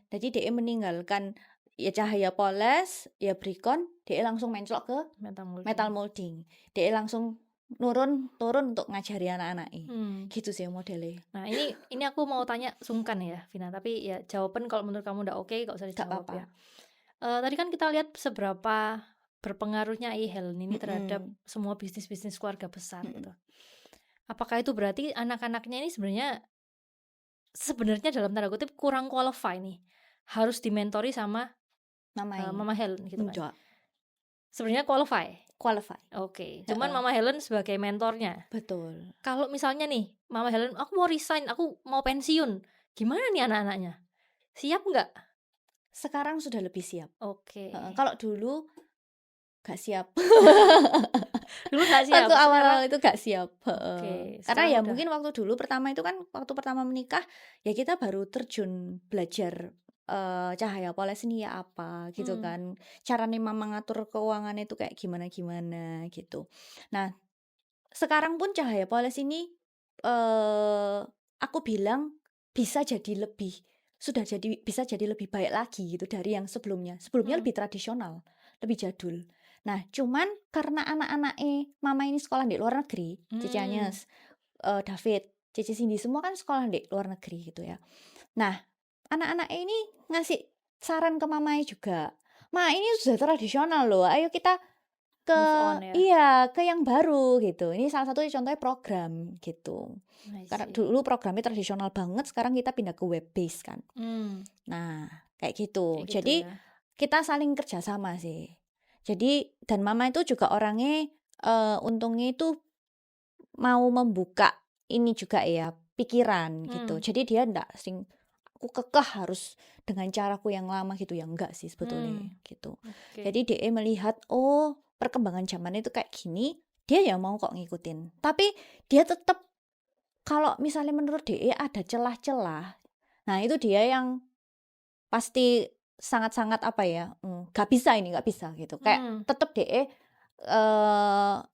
Jadi dia meninggalkan ya cahaya poles, ya Bricon, dia langsung menclok ke metal molding. Dia langsung turun untuk ngajari anak-anaknya. Gitu sih modelnya. Nah, ini aku mau tanya sungkan ya, Vina, tapi ya jawaban kalau menurut kamu udah oke, gak usah dijawab ya. Tadi kan kita lihat seberapa berpengaruhnya Ai Helen ini terhadap semua bisnis-bisnis keluarga besar gitu. Apakah itu berarti anak-anaknya ini sebenarnya dalam tanda kutip kurang qualify nih, harus dimentori sama Mama Helen gitu kan? Sebenarnya qualify. Oke. Cuman Mama Helen sebagai mentornya. Betul. Kalau misalnya nih Mama Helen, aku mau resign, aku mau pensiun, gimana nih anak-anaknya? Siap nggak? sekarang sudah lebih siap. Oke. Kalau dulu gak siap. Dulu gak siap. Waktu Sekarang awal-awal itu gak siap. oke. Karena Sekarang ya udah. mungkin waktu dulu pertama itu kan waktu pertama menikah ya kita baru terjun belajar cahaya poles ini ya apa gitu kan. Cara nih mama ngatur keuangan itu kayak gimana gitu. Nah, sekarang pun cahaya poles ini aku bilang bisa jadi bisa jadi lebih baik lagi gitu dari yang sebelumnya. Sebelumnya lebih tradisional, lebih jadul. Nah, cuman karena anak-anaknya mama ini sekolah di luar negeri, Cici Agnes, David, Cici Cindy semua kan sekolah di luar negeri gitu ya. Nah, anak-anaknya ini ngasih saran ke mamanya juga. Ma, ini sudah tradisional loh. Ayo kita ke Move on ya. iya, ke yang baru gitu. Ini salah satu contohnya program gitu. I Karena see. dulu programnya tradisional banget, sekarang kita pindah ke web base kan. Nah, kayak gitu. Kayak gitu Jadi ya. kita saling kerjasama sih. Jadi dan mama itu juga orangnya untungnya itu mau membuka ini juga ya pikiran gitu. Jadi dia enggak aku kekeh harus dengan caraku yang lama gitu ya, enggak sih sebetulnya gitu. Oke. Jadi dia melihat oh perkembangan zaman itu kayak gini, dia ya mau kok ngikutin. Tapi dia tetap kalau misalnya menurut dia ada celah-celah, nah itu dia yang pasti sangat-sangat apa ya, nggak bisa gitu. Kayak tetap dia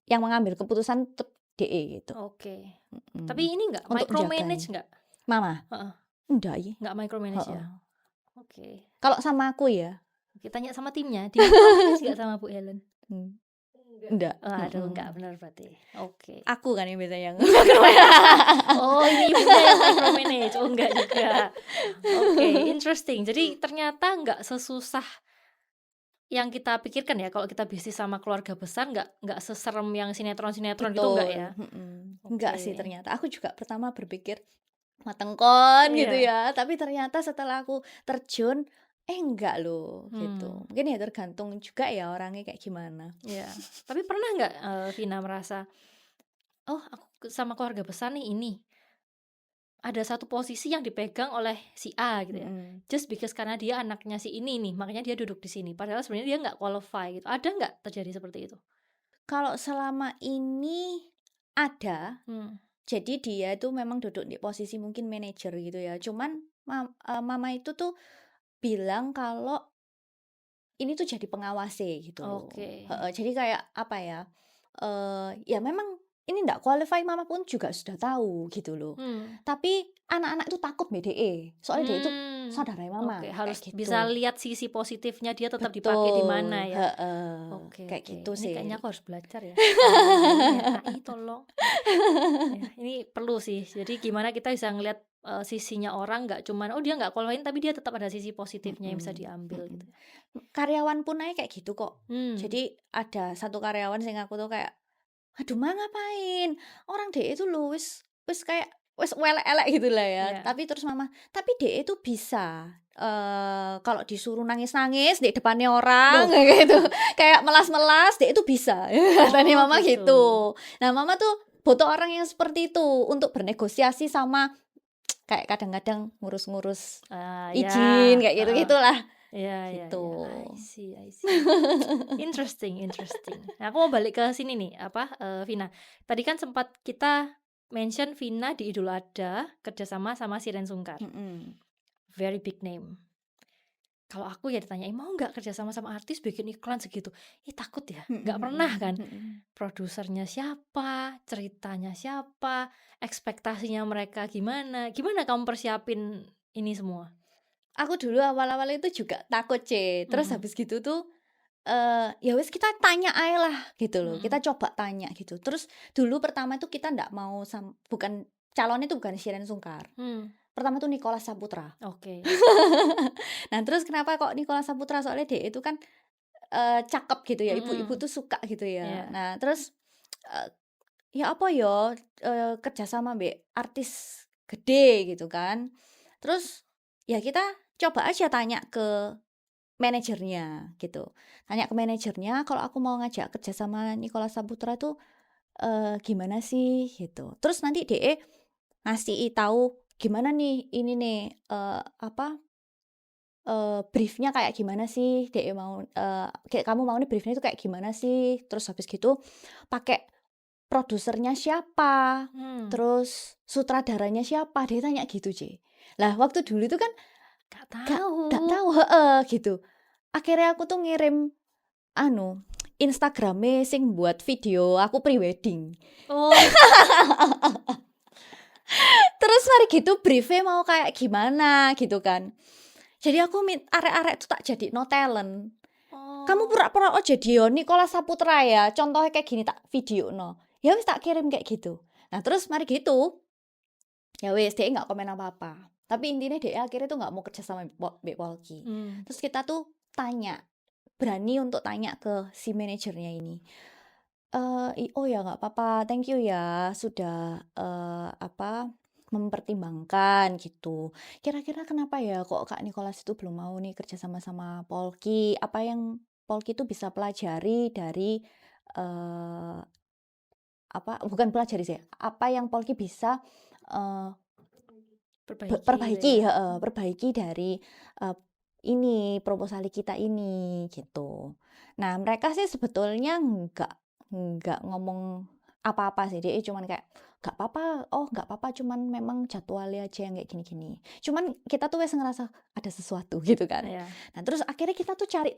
yang mengambil keputusan tetap DE gitu. Oke. Mm. Tapi ini enggak Untuk micromanage menjaganya. enggak? Mama? Heeh. Enggak ya. Enggak micromanage Heeh. ya. Oke. Kalau sama aku ya, Oke, tanya sama timnya. Di micromanage enggak sama Bu Helen? enggak. Aduh, enggak benar berarti. Oke. Aku kan yang biasa yang Oh, ini bisa yang micromanage. Oh, enggak juga. Oke, interesting. Jadi ternyata enggak sesusah yang kita pikirkan ya kalau kita bisnis sama keluarga besar, enggak seserem yang sinetron-sinetron gitu enggak ya? Enggak Oke. sih ternyata. Aku juga pertama berpikir matengkon gitu Iya. ya. Tapi ternyata setelah aku terjun, enggak loh gitu. Mungkin ya tergantung juga ya orangnya kayak gimana. Iya. Tapi pernah nggak Vina merasa, oh aku sama keluarga besar nih ini ada satu posisi yang dipegang oleh si A gitu ya, just because karena dia anaknya si ini nih, makanya dia duduk di sini. Padahal sebenarnya dia nggak qualify gitu. Ada nggak terjadi seperti itu? Kalau selama ini ada, jadi dia itu memang duduk di posisi mungkin manajer gitu ya. Cuman mama itu tuh bilang kalau ini tuh jadi pengawasnya gitu loh. Oke. Jadi kayak apa ya? Ya memang ini nggak qualify mama pun juga sudah tahu gitu loh. Tapi anak-anak itu takut BDE. Soalnya dia itu saudara mama. Oke, kayak harus gitu. bisa lihat sisi positifnya dia tetap dipakai di mana ya. Oke, Kayak gitu ini sih. kayaknya aku harus belajar ya. AI tolong. Ya, ini perlu sih. Jadi gimana kita bisa ngelihat sisinya orang, nggak cuman oh dia nggak qualify tapi dia tetap ada sisi positifnya yang bisa diambil gitu. Karyawan pun aja kayak gitu kok. Jadi ada satu karyawan yang aku tuh kayak aduh ma ngapain? Orang DE itu loh wis kayak wis elek-elek gitu lah ya. Yeah. Tapi terus mama, tapi DE itu bisa kalau disuruh nangis-nangis di depannya orang kayak gitu. Kayak melas-melas, DE itu bisa. Tadi mama gitu. Nah, mama tuh butuh orang yang seperti itu untuk bernegosiasi sama kayak kadang-kadang ngurus-ngurus izin kayak gitu-gitulah. Iya, gitu. I see. Interesting. Nah, aku mau balik ke sini nih, Vina. Tadi kan sempat kita mention Vina di Idul Adha kerjasama sama Shireen Sungkar. Very big name. Kalau aku ya ditanya, mau nggak kerjasama sama artis bikin iklan segitu? Takut ya, nggak pernah kan. Produsernya siapa, ceritanya siapa, ekspektasinya mereka gimana kamu persiapin ini semua? Aku dulu awal-awal itu juga takut terus habis gitu tuh ya wes kita tanya aja lah gitu loh. Kita coba tanya gitu. Terus dulu pertama itu kita nggak mau bukan calon itu bukan Shireen Sungkar. Pertama tuh Nicholas Saputra. Oke. Nah terus kenapa kok Nicholas Saputra? Soalnya dia itu kan cakep gitu ya. Ibu-ibu tuh suka gitu ya. Yeah. Nah terus ya apa ya kerjasama mbak artis gede gitu kan. Terus ya kita coba aja tanya ke manajernya gitu. Tanya ke manajernya kalau aku mau ngajak kerja sama Nicholas Saputra tuh gimana sih gitu. Terus nanti DE ngasih tahu gimana nih ini nih briefnya kayak gimana sih, DE mau kayak kamu mau nih briefnya itu kayak gimana sih, terus habis gitu pakai produsernya siapa, terus sutradaranya siapa, dia tanya gitu lah waktu dulu itu kan gak tahu gitu. Akhirnya aku tuh ngirim Instagramnya sing buat video aku pre-wedding. Terus mari gitu briefnya mau kayak gimana gitu kan. Jadi aku arek-arek itu tak jadi no talent. Kamu pura-pura jadi Nicholas Saputra ya, contohnya kayak gini tak video no. Ya wis tak kirim kayak gitu. Nah terus mari gitu, ya wis dia nggak komen apa-apa. Tapi intinya dia akhirnya tuh nggak mau kerja sama Mbak Polki. Terus kita tuh berani untuk tanya ke si manajernya ini. Oh ya nggak apa-apa, thank you ya sudah mempertimbangkan gitu. Kira-kira kenapa ya kok Kak Nicholas itu belum mau nih kerja sama Polki? Apa yang Polki itu bisa pelajari dari bukan pelajari sih. Apa yang Polki bisa perbaiki dari ini proposal kita ini gitu. Nah mereka sih sebetulnya nggak ngomong apa-apa sih, dia cuman kayak nggak apa-apa cuman memang jadwalnya aja yang kayak gini-gini. Cuman kita tuh wes ngerasa ada sesuatu gitu kan. Nah terus akhirnya kita tuh cari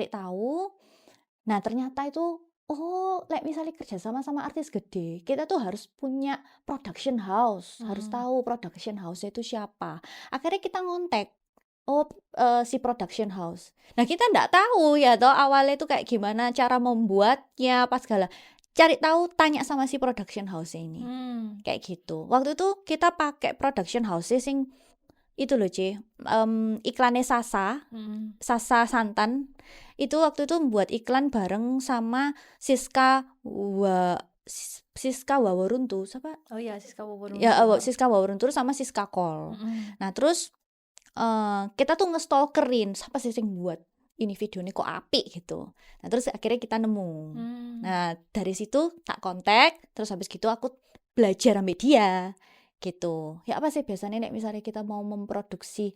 tahu. Nah ternyata itu misalnya kerja sama artis gede, kita tuh harus punya production house, harus tahu production house itu siapa. Akhirnya kita ngontek si production house. Nah kita nggak tahu ya toh awalnya itu kayak gimana cara membuatnya, pas segala cari tahu, tanya sama si production house ini kayak gitu. Waktu itu kita pakai production house sing itu loh iklannya Sasa Santan itu waktu itu membuat iklan bareng sama Siska Waworuntu siapa? Siska Waworuntu. Ya Siska Waworuntu sama Siska Kol. Nah terus kita tuh ngestalkerin siapa sih yang buat ini video ini kok apik gitu. Nah terus akhirnya kita nemu. Nah dari situ tak kontak, terus habis gitu aku belajar sama dia gitu. Ya apa sih biasanya misalnya kita mau memproduksi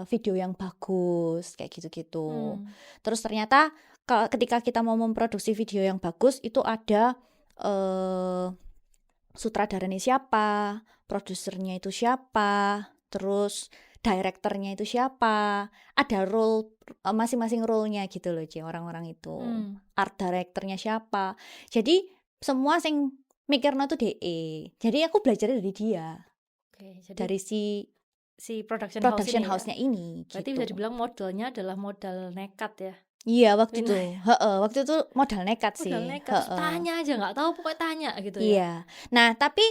video yang bagus kayak gitu-gitu. Terus ternyata ketika kita mau memproduksi video yang bagus itu ada sutradaranya siapa, produsernya itu siapa, terus direkturnya itu siapa, ada role masing-masing role-nya gitu loh orang-orang itu. Art directornya siapa. Jadi semua sing mikirnya tuh DE. Jadi aku belajar dari dia. Jadi dari si production house-nya ini. Berarti gitu. bisa dibilang modalnya adalah modal nekat ya. Iya waktu itu, waktu itu modal nekat sih. Modal nekat, tanya aja nggak tahu pokoknya tanya gitu ya. Iya. Nah tapi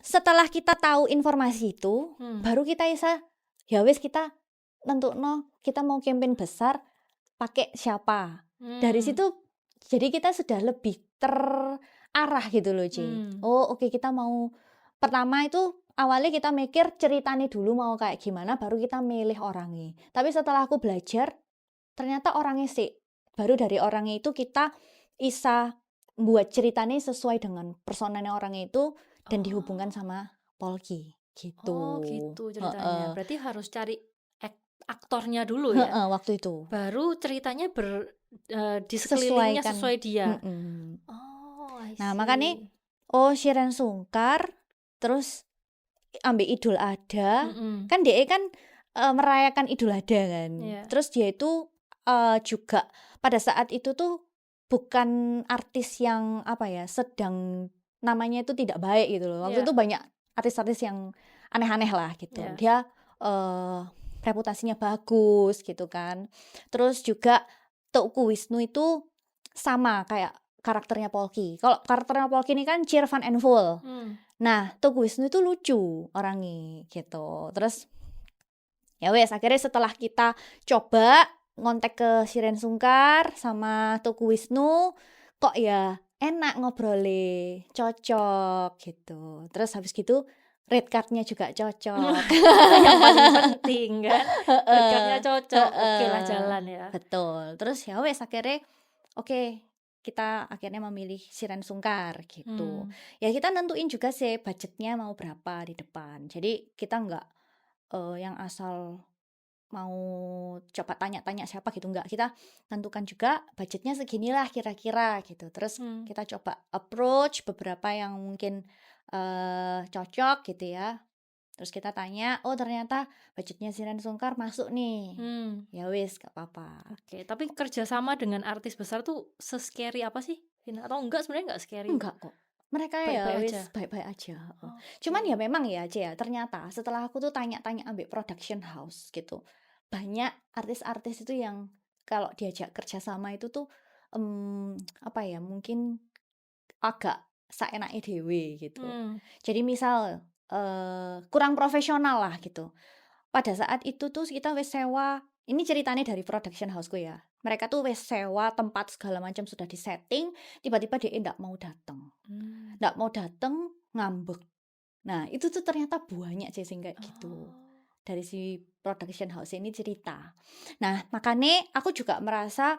setelah kita tahu informasi itu, baru kita bisa ya wis kita nentukno kita mau campaign besar pakai siapa. Dari situ jadi kita sudah lebih terarah gitu loh oke, kita mau pertama itu awalnya kita mikir ceritanya dulu mau kayak gimana, baru kita milih orangnya. Tapi setelah aku belajar ternyata orangnya sih baru dari orangnya itu kita bisa buat ceritanya sesuai dengan personanya orangnya itu dan dihubungkan sama Polki gitu. Gitu ceritanya. Berarti harus cari aktornya dulu ya. Waktu itu. Baru ceritanya di sekelilingnya sesuai dia. Nah makanya Shireen Sungkar terus ambil Idul Adha kan dia kan merayakan Idul Adha kan. Terus dia itu juga pada saat itu tuh bukan artis yang sedang namanya itu tidak baik gitu loh. Waktu itu banyak artis-artis yang aneh-aneh lah gitu. Dia reputasinya bagus gitu kan. Terus juga Teuku Wisnu itu sama kayak karakternya Polki. Kalau karakternya Polki ini kan cheer, fun and full. Nah, Teuku Wisnu itu lucu orangnya gitu. Terus ya wes akhirnya setelah kita coba ngontek ke Shireen Sungkar sama Teuku Wisnu, kok ya enak ngobrolnya, cocok gitu. Terus habis gitu red card-nya juga cocok. Yang paling penting kan, red card-nya cocok, oke lah jalan ya. Betul. Terus ya wes akhirnya kita akhirnya memilih Shireen Sungkar gitu. Ya kita nentuin juga sih budgetnya mau berapa di depan. Jadi kita nggak yang asal mau coba tanya-tanya siapa gitu, enggak. Kita tentukan juga budgetnya seginilah kira-kira gitu. Terus kita coba approach beberapa yang mungkin cocok gitu ya. Terus kita tanya, oh ternyata budgetnya Shireen Sungkar masuk nih. Ya wis, gak apa-apa. Oke, tapi kerjasama dengan artis besar tuh se-scary apa sih, Vina? Atau enggak, sebenarnya enggak scary? Enggak kok. Mereka ya Baik-baik wis aja? baik-baik aja. Oh, Cuman ya memang ya Cia, ternyata setelah aku tuh tanya-tanya ambek production house gitu, banyak artis-artis itu yang kalau diajak kerjasama itu tuh apa ya, mungkin agak saenake dhewe gitu. Jadi misal kurang profesional lah gitu. Pada saat itu tuh kita wis sewa, ini ceritanya dari production houseku ya. Mereka tuh wis sewa tempat segala macam sudah disetting, tiba-tiba dia ndak mau datang. Ndak mau datang, ngambek. Nah, itu tuh ternyata banyak sih kayak gitu. Dari si production house ini cerita. Nah, makanya aku juga merasa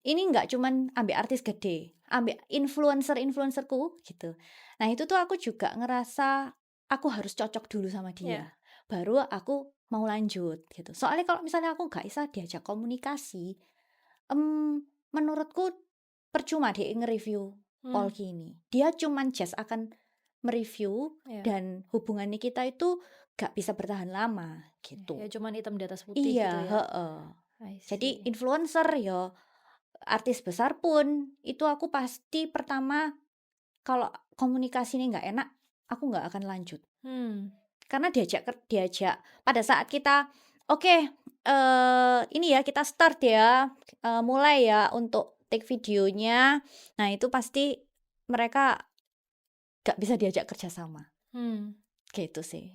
ini nggak cuman ambek artis gede, ambek influencerku gitu. Nah, itu tuh aku juga ngerasa aku harus cocok dulu sama dia. Baru aku mau lanjut gitu. Soalnya kalau misalnya aku nggak bisa diajak komunikasi, menurutku percuma dia nge-review Polki ini. Dia cuman just akan mereview dan hubungannya kita itu gak bisa bertahan lama gitu. Ya cuman hitam di atas putih Iya, gitu ya. Jadi influencer ya, artis besar pun itu aku pasti pertama kalau komunikasinya nggak enak, aku nggak akan lanjut. Karena diajak pada saat kita oke, ini ya kita start ya, mulai ya untuk take videonya. Nah itu pasti mereka gak bisa diajak kerjasama. Gitu sih.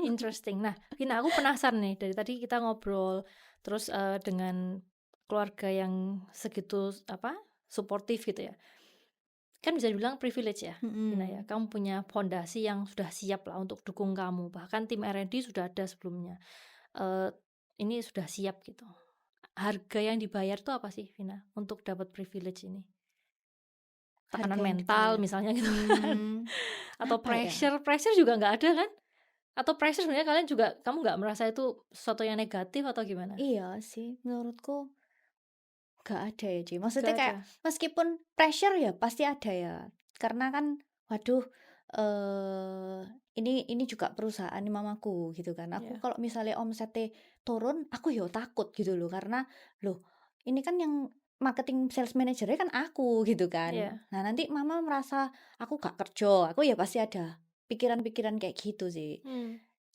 Interesting. Nah, Vina, aku penasaran nih, dari tadi kita ngobrol terus dengan keluarga yang segitu suportif gitu ya. Kan bisa dibilang privilege ya, Vina ya. Kamu punya fondasi yang sudah siap lah untuk dukung kamu. Bahkan tim R&D sudah ada sebelumnya. Ini sudah siap gitu. Harga yang dibayar tuh apa sih, Vina, untuk dapat privilege ini? Tekanan mental misalnya gitu kan. Atau pressure juga nggak ada kan? Atau pressure sebenarnya kalian juga, kamu nggak merasa itu sesuatu yang negatif atau gimana? Iya sih, menurutku nggak ada ya Ci. Maksudnya kayak meskipun pressure ya pasti ada ya. Karena kan waduh, ini juga perusahaan mamaku gitu kan. Aku kalau misalnya omsetnya turun, aku ya takut gitu loh. Karena loh ini kan yang marketing sales managernya kan aku gitu kan. Nah nanti mama merasa aku gak kerja, aku ya pasti ada pikiran-pikiran kayak gitu sih.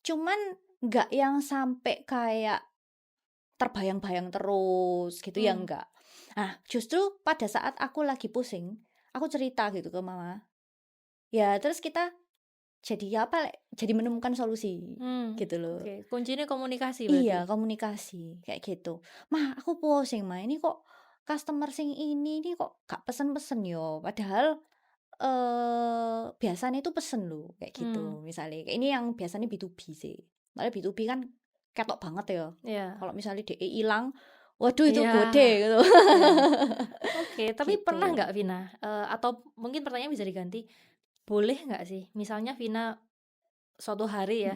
Cuman gak yang sampai kayak terbayang-bayang terus gitu ya enggak. Nah justru pada saat aku lagi pusing, aku cerita gitu ke mama. Ya terus kita jadi jadi menemukan solusi gitu loh. Kuncinya komunikasi berarti. Iya, komunikasi kayak gitu. Mah, aku pusing mah, ini kok customer sing ini kok gak pesen-pesen yo. Padahal biasanya itu pesen loh kayak gitu. Misalnya ini yang biasanya B2B sih. Malah B2B kan ketok banget ya. Kalau misalnya DE hilang, waduh itu gede gitu. Tapi gitu. pernah nggak Vina? Atau mungkin pertanyaan bisa diganti, boleh nggak sih? Misalnya Vina suatu hari ya,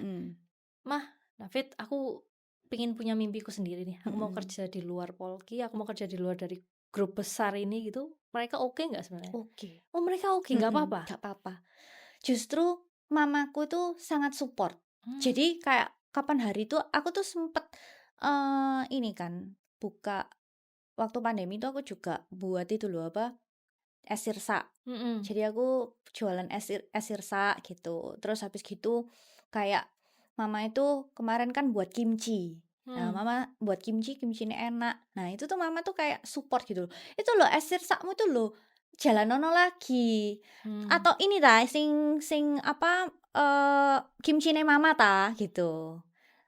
Mah, David, aku pengen punya mimpiku sendiri nih. Aku mau kerja di luar Polki, aku mau kerja di luar dari grup besar ini gitu. Mereka oke nggak sebenarnya? Oke. Oh mereka oke, nggak apa-apa? Nggak apa-apa. Justru mamaku tuh sangat support. Jadi kayak kapan hari itu aku tuh sempet ini kan buka waktu pandemi itu aku juga buat itu loh es sirsa. Jadi aku jualan es sirsa gitu. Terus habis gitu kayak mama itu kemarin kan buat kimchi. Nah mama buat kimchi ini enak. Nah itu tuh mama tuh kayak support gitu loh. Itu loh es sirsamu tuh loh jalanono lagi. Atau ini ta sing apa kimchi-ne mama ta gitu.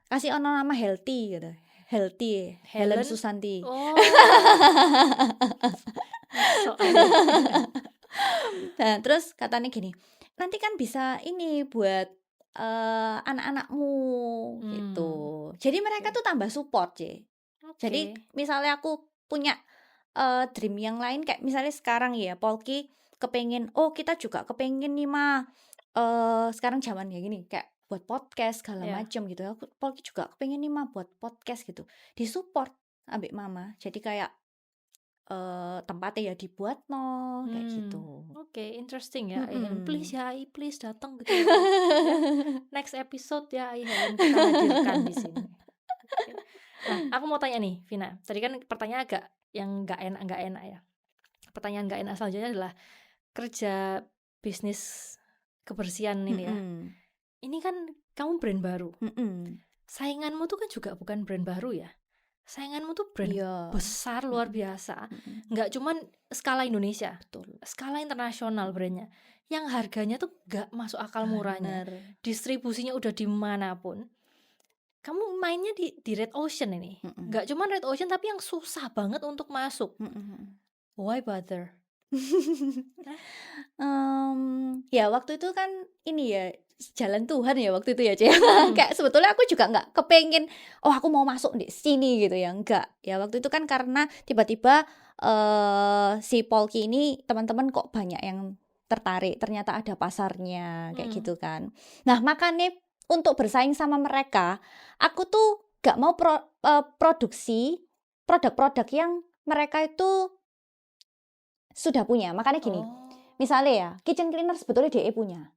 Kasih ono nama healthy gitu. Healthy Helen Susanti. Nah, terus katanya gini, nanti kan bisa ini buat anak-anakmu gitu. Jadi mereka tuh tambah support Ci. Jadi misalnya aku punya dream yang lain kayak misalnya sekarang ya Polki kepengen, oh kita juga kepengen nih Ma, sekarang zaman ya gini kayak buat podcast segala macam gitu. Polki juga kepengen nih mah buat podcast gitu. Disupport ambek mama. Jadi kayak tempatnya ya dibuat kayak gitu. Oke, interesting ya. Please ya, please datang gitu. Ya. Next episode ya, Helen kita hadirkan di sini. Okay. Nah, aku mau tanya nih, Vina. Tadi kan pertanyaan agak yang nggak enak ya. Pertanyaan nggak enak selanjutnya adalah kerja bisnis kebersihan ini ya. Ini kan kamu brand baru. Sainganmu tuh kan juga bukan brand baru ya. Sainganmu tuh brand besar luar biasa. Nggak cuman skala Indonesia, skala internasional brandnya. Yang harganya tuh nggak masuk akal murahnya. Distribusinya udah dimanapun. Kamu mainnya di Red Ocean ini. Nggak cuman Red Ocean tapi yang susah banget untuk masuk. Why bother? Ya waktu itu kan ini ya jalan Tuhan ya waktu itu ya Cek. Kayak sebetulnya aku juga nggak kepengen aku mau masuk di sini gitu ya, enggak ya. Waktu itu kan karena tiba-tiba si Polki ini teman-teman kok banyak yang tertarik, ternyata ada pasarnya kayak gitu kan. Nah makanya untuk bersaing sama mereka, aku tuh nggak mau produksi produk-produk yang mereka itu sudah punya. Makanya gini, misalnya ya kitchen cleaner sebetulnya DE punya,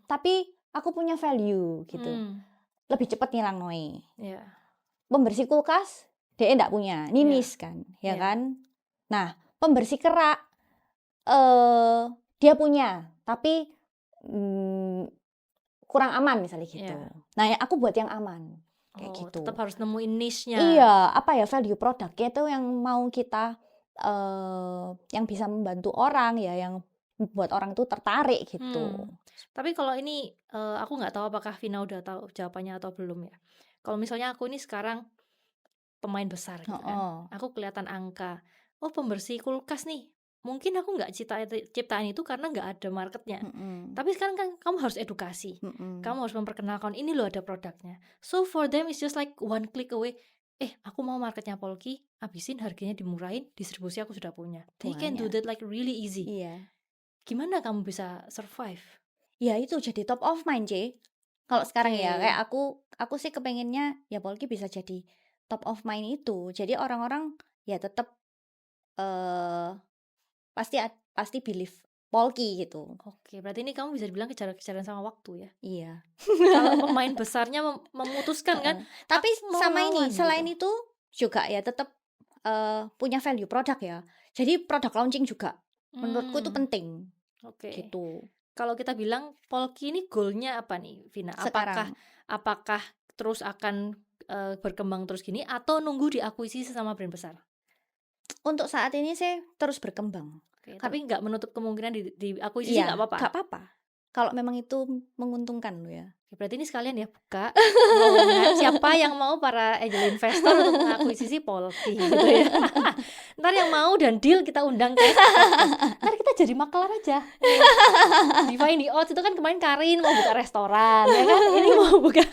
tapi aku punya value gitu, lebih cepat ngilang noe. Pembersih kulkas DE nggak punya, Ninis kan, ya kan. Nah pembersih kerak dia punya, tapi kurang aman misalnya gitu. Nah ya aku buat yang aman kayak gitu. Tetap harus nemuin niche-nya. Iya, apa ya value produknya itu yang mau kita yang bisa membantu orang ya, yang buat orang tuh tertarik gitu. Tapi kalau ini aku nggak tahu apakah Vina udah tahu jawabannya atau belum ya. Kalau misalnya aku ini sekarang pemain besar gitu kan, aku kelihatan angka, pembersih kulkas nih, mungkin aku nggak ciptain itu karena nggak ada marketnya. Tapi sekarang kan kamu harus edukasi, kamu harus memperkenalkan ini loh ada produknya. So for them it's just like one click away. Aku mau marketnya Polki, habisin harganya dimurahin, distribusi aku sudah punya. They can do that like really easy. Iya. Gimana kamu bisa survive? Ya itu jadi top of mind kalau sekarang ya. Kayak aku sih kepengennya ya Polki bisa jadi top of mind itu. Jadi orang-orang ya tetap pasti believe Polki gitu. Oke, berarti ini kamu bisa dibilang kejar-kejaran sama waktu ya? Iya. Kalau pemain besarnya memutuskan kan. Tapi sama ini, gitu. selain itu juga ya tetap punya value produk ya. Jadi produk launching juga menurutku itu penting. Oke. Gitu. Kalau kita bilang Polki ini goalnya apa nih, Vina? Apakah terus akan berkembang terus gini atau nunggu diakuisisi sama brand besar? Untuk saat ini sih terus berkembang. Tapi nggak menutup kemungkinan diakuisisi nggak apa-apa? Nggak apa-apa. Kalau memang itu menguntungkan loh ya. Berarti ini sekalian ya buka siapa yang mau para angel investor untuk mengakuisisi Polki gitu ya. Ntar yang mau dan deal kita undang ke ntar kita jadi maklar aja. Di Find the Odds itu kan kemarin Karin mau buka restoran ya kan, ini mau buka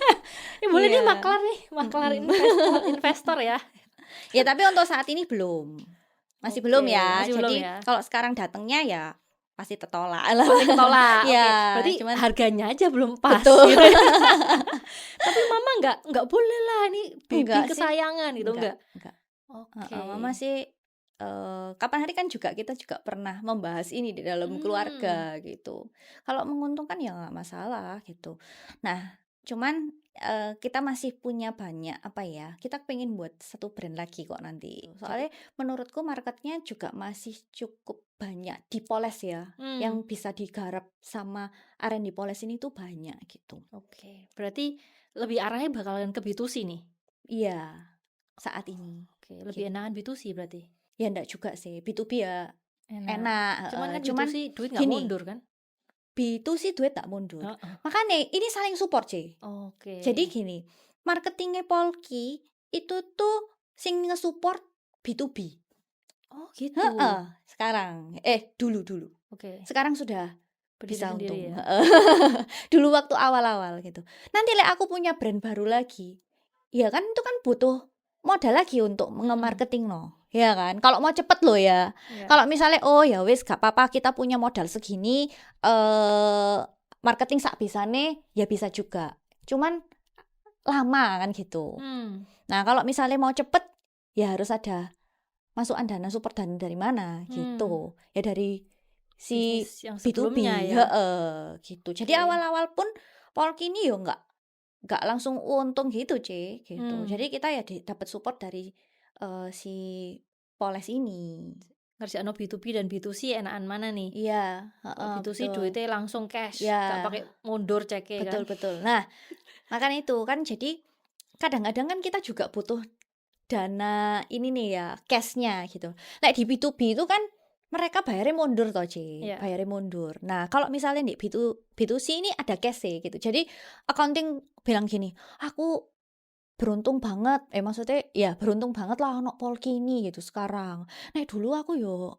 boleh nih maklar investor ya. Ya tapi untuk saat ini belum. Masih belum ya. Masih jadi belum ya. Kalau sekarang datangnya ya pasti tertolak. Ya, berarti cuman harganya aja belum pas. Betul. Gitu. Tapi mama nggak boleh lah, ini baby kesayangan gitu, enggak. Oke. Mama sih kapan hari kan kita juga pernah membahas ini di dalam keluarga gitu. Kalau menguntungkan ya nggak masalah gitu. Nah, cuman kita masih punya banyak kita pengen buat satu brand lagi kok nanti. Soalnya menurutku marketnya juga masih cukup banyak dipoles ya, yang bisa digarap sama R&D Poles ini tuh banyak gitu. Oke, berarti lebih arahnya bakalan ke B2C nih? Iya, saat ini. Oke, lebih enakan B2C berarti? Ya enggak juga sih, B2B ya enak. Cuman B2C duit nggak mundur kan? B2C duit tak mundur. Makanya ini saling support sih. Oke. Jadi gini, marketingnya Polki itu tuh sing nge-support B2B. Oh gitu. Sekarang dulu. Oke. Sekarang sudah berdiri bisa sendiri untung. Ya? Dulu waktu awal-awal gitu. Nanti aku punya brand baru lagi. Ya kan itu kan butuh modal lagi untuk nge-marketing ya kan. Kalau mau cepet loh ya. Kalau misalnya ya wis gak apa-apa kita punya modal segini, marketing sak bisane ya bisa juga cuman lama kan gitu. Nah kalau misalnya mau cepet ya harus ada masukan dana support dana dari mana gitu. Ya dari si Bisnis yang B2B sebelumnya ya. gitu. Jadi Oke. awal-awal pun Polki ini yo nggak langsung untung gitu gitu. Jadi kita ya dapat support dari si Poles ini. Ngerjain B2B dan B2C enakan mana nih? Iya, Kalau B2C betul. duitnya langsung cash, Ya. gak pakai mundur ceknya kan. Betul. Nah, makanya itu kan jadi kadang-kadang kan kita juga butuh dana ini nih ya, cashnya gitu. Nah di B2B itu kan mereka bayarnya mundur toh Iya. bayarnya mundur. Nah kalau misalnya di B2C ini ada cash gitu. Jadi accounting bilang gini, aku beruntung banget, maksudnya ya beruntung banget lah ono Polki ini gitu sekarang. Nah dulu aku yo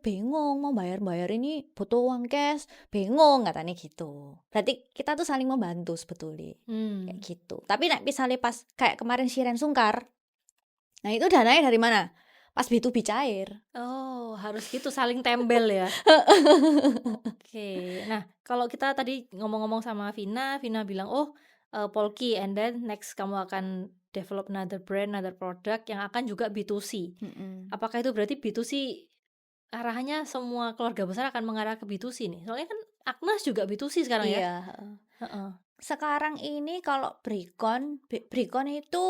bingung mau bayar ini butuh uang cash, bingung katanya gitu. Berarti kita tuh saling membantu sebetulnya kayak gitu. Tapi misalnya pas kayak kemarin Shiren Sungkar, nah itu dananya dari mana? Pas B2B cair. Oh, harus gitu saling tembel ya. Oke. Nah, kalau kita tadi ngomong-ngomong sama Vina bilang, Polki, and then next kamu akan develop another brand, another product yang akan juga B2C. Apakah itu berarti B2C arahnya semua keluarga besar akan mengarah ke B2C nih? Soalnya kan Agnes juga B2C sekarang ya. Iya. Sekarang ini kalau Bricon itu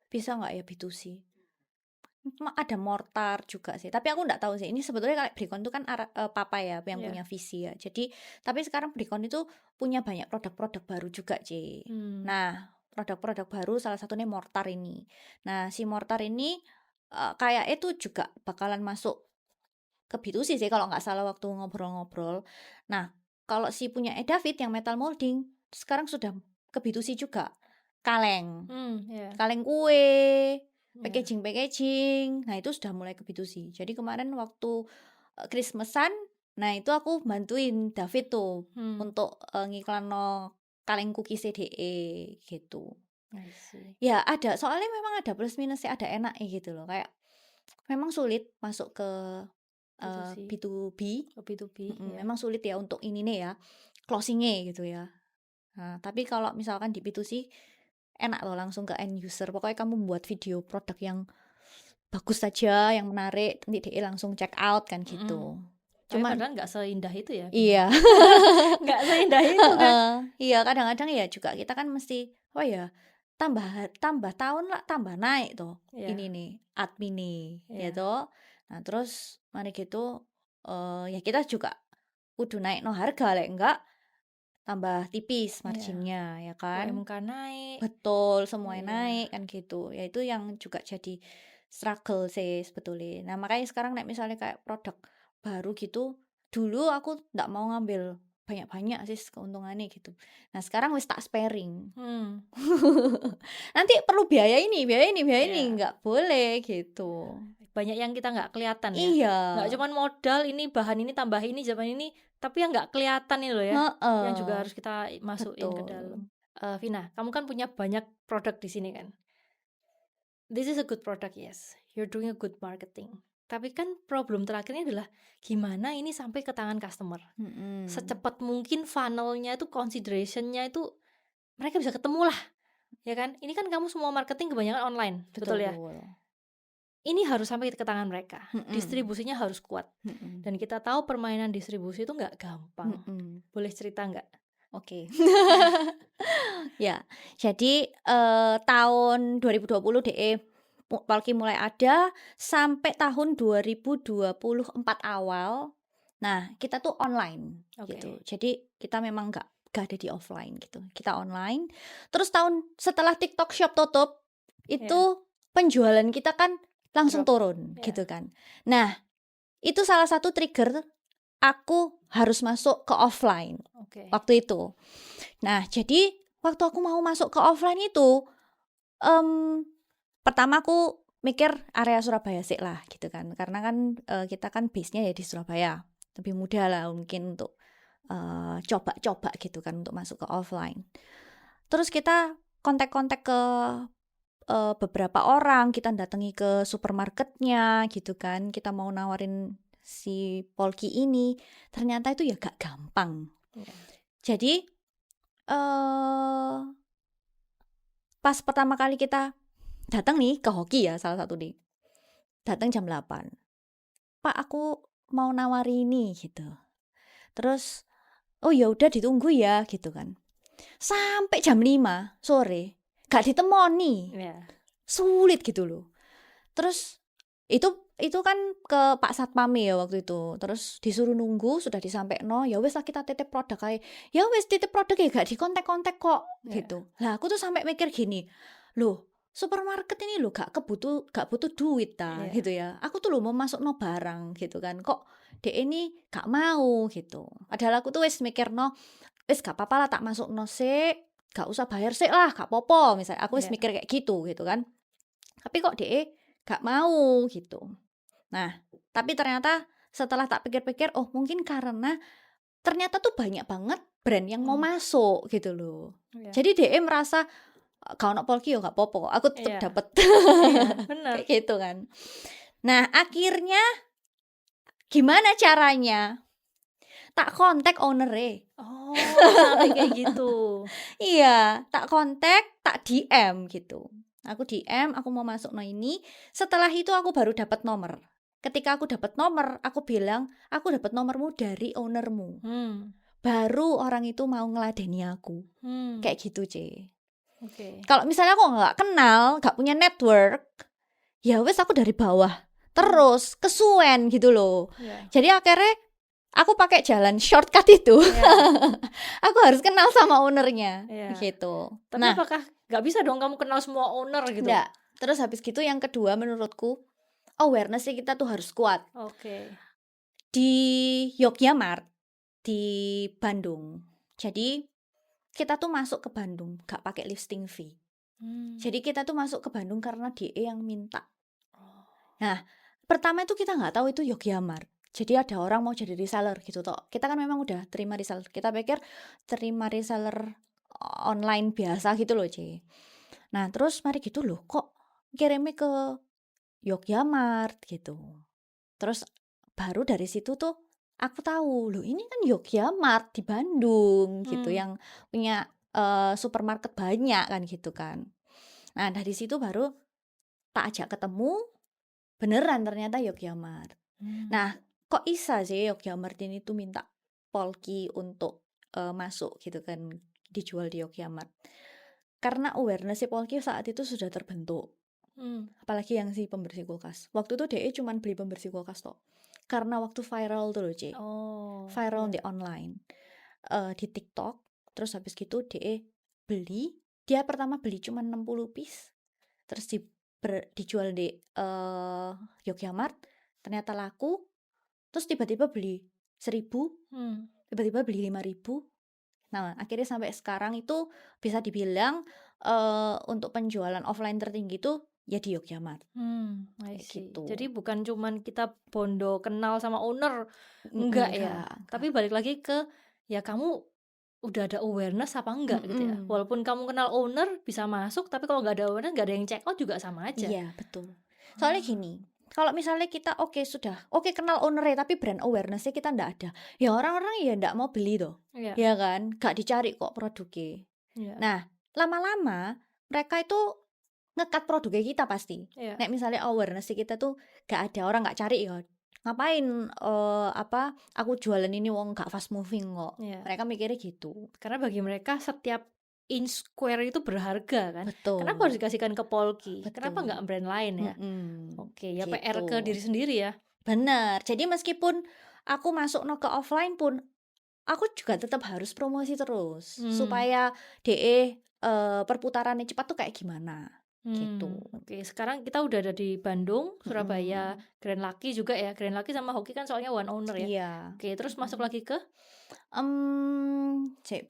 bisa nggak ya B2C? Ada mortar juga sih, tapi aku nggak tahu sih. Ini sebetulnya kayak Bricon itu kan papa ya yang punya visi ya. Jadi tapi sekarang Bricon itu punya banyak produk-produk baru juga Nah produk-produk baru salah satunya mortar ini. Nah si mortar ini kayak itu juga bakalan masuk ke B2C sih kalau nggak salah waktu ngobrol-ngobrol. Nah kalau si punya David yang metal molding sekarang sudah ke B2C juga. Kaleng kue, packaging, nah itu sudah mulai ke B2C. Jadi kemarin waktu Christmasan, nah itu aku bantuin David tuh untuk ngiklanno kaleng cookie CDE gitu. Ya ada, soalnya memang ada plus minusnya, ada enaknya gitu loh. Kayak memang sulit masuk ke B2B. Memang sulit ya untuk ini nih ya, closingnya gitu ya. Nah, tapi kalau misalkan di B2C enak loh, langsung ke end user. Pokoknya kamu membuat video produk yang bagus saja, yang menarik, nanti dia langsung check out kan gitu. Cuma padahal nggak seindah itu ya. Iya. Nggak seindah itu kan. Iya, kadang-kadang ya juga kita kan mesti tambah tahun lah, tambah naik tuh. Ini nih admin nih gitu. Nah terus mari gitu ya kita juga kudu naik no harga, enggak tambah tipis marginnya ya kan. UMK naik. Betul, semuanya naik kan gitu. Ya itu yang juga jadi struggle sih sebetulnya. Nah makanya sekarang misalnya kayak produk baru gitu, dulu aku nggak mau ngambil banyak-banyak sih keuntungannya gitu. Nah sekarang wis tak sparing. Nanti perlu biaya ini nggak boleh gitu. Banyak yang kita nggak kelihatan ya. Iya. Nggak cuma modal ini, bahan ini, tambah ini, zaman ini, tapi yang nggak kelihatan ini loh ya. Yang juga harus kita masukin ke dalam. Vina, kamu kan punya banyak produk di sini kan. This is a good product, yes. You're doing a good marketing. Tapi kan problem terakhirnya adalah gimana ini sampai ke tangan customer. Secepat mungkin funnelnya itu, considerationnya itu mereka bisa ketemu lah, ya kan? Ini kan kamu semua marketing kebanyakan online, betul ya? Ini harus sampai ke tangan mereka. Distribusinya harus kuat. Dan kita tahu permainan distribusi itu nggak gampang. Boleh cerita nggak? Oke. Ya, jadi tahun 2020 Polki mulai ada sampai tahun 2024 awal. Nah, kita tuh online gitu. Jadi kita memang nggak ada di offline gitu. Kita online. Terus tahun setelah TikTok Shop tutup, itu penjualan kita kan langsung turun gitu kan. Nah, itu salah satu trigger aku harus masuk ke offline waktu itu. Nah, jadi waktu aku mau masuk ke offline itu, pertama aku mikir area Surabaya sih lah gitu kan. Karena kan kita kan base-nya ya di Surabaya. Lebih mudah lah mungkin untuk coba-coba gitu kan untuk masuk ke offline. Terus kita kontak-kontak ke beberapa orang, kita datangi ke supermarketnya gitu kan, kita mau nawarin si Polki ini, ternyata itu ya gak gampang. Jadi Pas pertama kali kita datang nih ke hoki ya, salah satu nih. Datang jam 8. Pak, aku mau nawari ini gitu. Terus oh ya udah ditunggu ya gitu kan. Sampai jam 5 sore gak ditemoni. Sulit gitu loh. Terus itu kan ke Pak Satpam ya waktu itu. Terus disuruh nunggu, sudah disampaikan, ya wes lah kita titip produk kayak. Ya wes titip produk ya gak dikontak-kontak kok gitu. Lah aku tuh sampai mikir gini, loh supermarket ini loh gak butuh duit gitu ya. Aku tuh loh mau masuk no barang gitu kan. Kok dek ini gak mau gitu. Padahal aku tuh wes mikir wes gak apa-apa lah tak masuk no sik, gak usah bayar sik lah, gak popo misalnya. Aku wes mikir kayak gitu kan. Tapi kok dek gak mau gitu. Nah, tapi ternyata setelah tak pikir-pikir, oh mungkin karena ternyata tuh banyak banget brand yang mau masuk gitu loh. Jadi DE merasa kalau nak Polki ya gak apa-apa, aku tetap dapat. Bener. Kayak gitu kan. Nah, akhirnya gimana caranya? Tak kontak owner-e. Oh, sampai kayak gitu. Iya, tak kontak, tak DM gitu. Aku DM, aku mau masuk no ini. Setelah itu aku baru dapat nomor. Ketika aku dapat nomor, aku bilang, aku dapat nomormu dari ownermu. Baru orang itu mau ngeladeni aku. Kayak gitu, C. Kalau misalnya aku nggak kenal, nggak punya network, ya wes aku dari bawah terus kesuwen gitu loh. Jadi akhirnya aku pakai jalan shortcut itu. Aku harus kenal sama ownernya gitu. Tapi apakah nggak bisa dong kamu kenal semua owner gitu? Nggak. Terus habis gitu yang kedua menurutku awareness kita tuh harus kuat. Di Yogyakarta, di Bandung. Jadi kita tuh masuk ke Bandung gak pakai listing fee. Jadi kita tuh masuk ke Bandung karena DE yang minta. Nah, pertama itu kita nggak tahu itu Yogyakarta. Jadi ada orang mau jadi reseller gitu toh. Kita kan memang udah terima reseller. Kita pikir terima reseller online biasa gitu loh, C. Nah, terus mari gitu loh, kok kirimnya ke Yogyakarta gitu. Terus baru dari situ tuh aku tahu, loh ini kan Yogyakarta di Bandung gitu yang punya supermarket banyak kan gitu kan. Nah, dari situ baru tak ajak ketemu, beneran ternyata Yogyakarta. Nah, kok bisa sih Yogyakarta ini tuh minta Polki untuk masuk gitu kan, dijual di Yogyakarta. Karena awareness Polki saat itu sudah terbentuk. Apalagi yang si pembersih kulkas. Waktu itu DE cuman beli pembersih kulkas toh. Karena waktu viral tuh loh, C. Viral di online. Di TikTok. Terus habis gitu DE beli. Dia pertama beli cuman 60 piece. Terus dijual di Yogyakarta. Ternyata laku. Terus tiba-tiba beli 1.000. Tiba-tiba beli 5.000. Nah, akhirnya sampai sekarang itu bisa dibilang untuk penjualan offline tertinggi itu ya di Yogyakarta. Gitu. Jadi bukan cuman kita bondo kenal sama owner, enggak ya. Tapi balik lagi ke ya kamu udah ada awareness apa enggak gitu ya. Walaupun kamu kenal owner bisa masuk, tapi kalau nggak ada owner nggak ada yang check out juga sama aja. Iya, betul. Soalnya gini, kalau misalnya kita oke kenal ownernya tapi brand awarenessnya kita ndak ada, ya orang-orang ya ndak mau beli tuh, ya kan, gak dicari kok produknya. Nah, lama-lama mereka itu ngekat produknya kita pasti. Nek misalnya awareness kita tuh gak ada, orang gak cari ya, ngapain aku jualan ini wong gak fast moving kok. Mereka mikirnya gitu. Karena bagi mereka setiap inch square itu berharga kan. Betul. Kenapa harus dikasihkan ke Polki? Betul. Kenapa nggak brand lain ya? Oke, ya gitu. PR ke diri sendiri ya. Benar. Jadi meskipun aku masuk ke offline pun, aku juga tetap harus promosi terus supaya DE perputarannya cepat tuh kayak gimana. Gitu. Oke, sekarang kita udah ada di Bandung, Surabaya, Grand Lucky juga ya. Grand Lucky sama Hoki kan soalnya one owner ya. Iya. Oke, terus masuk lagi ke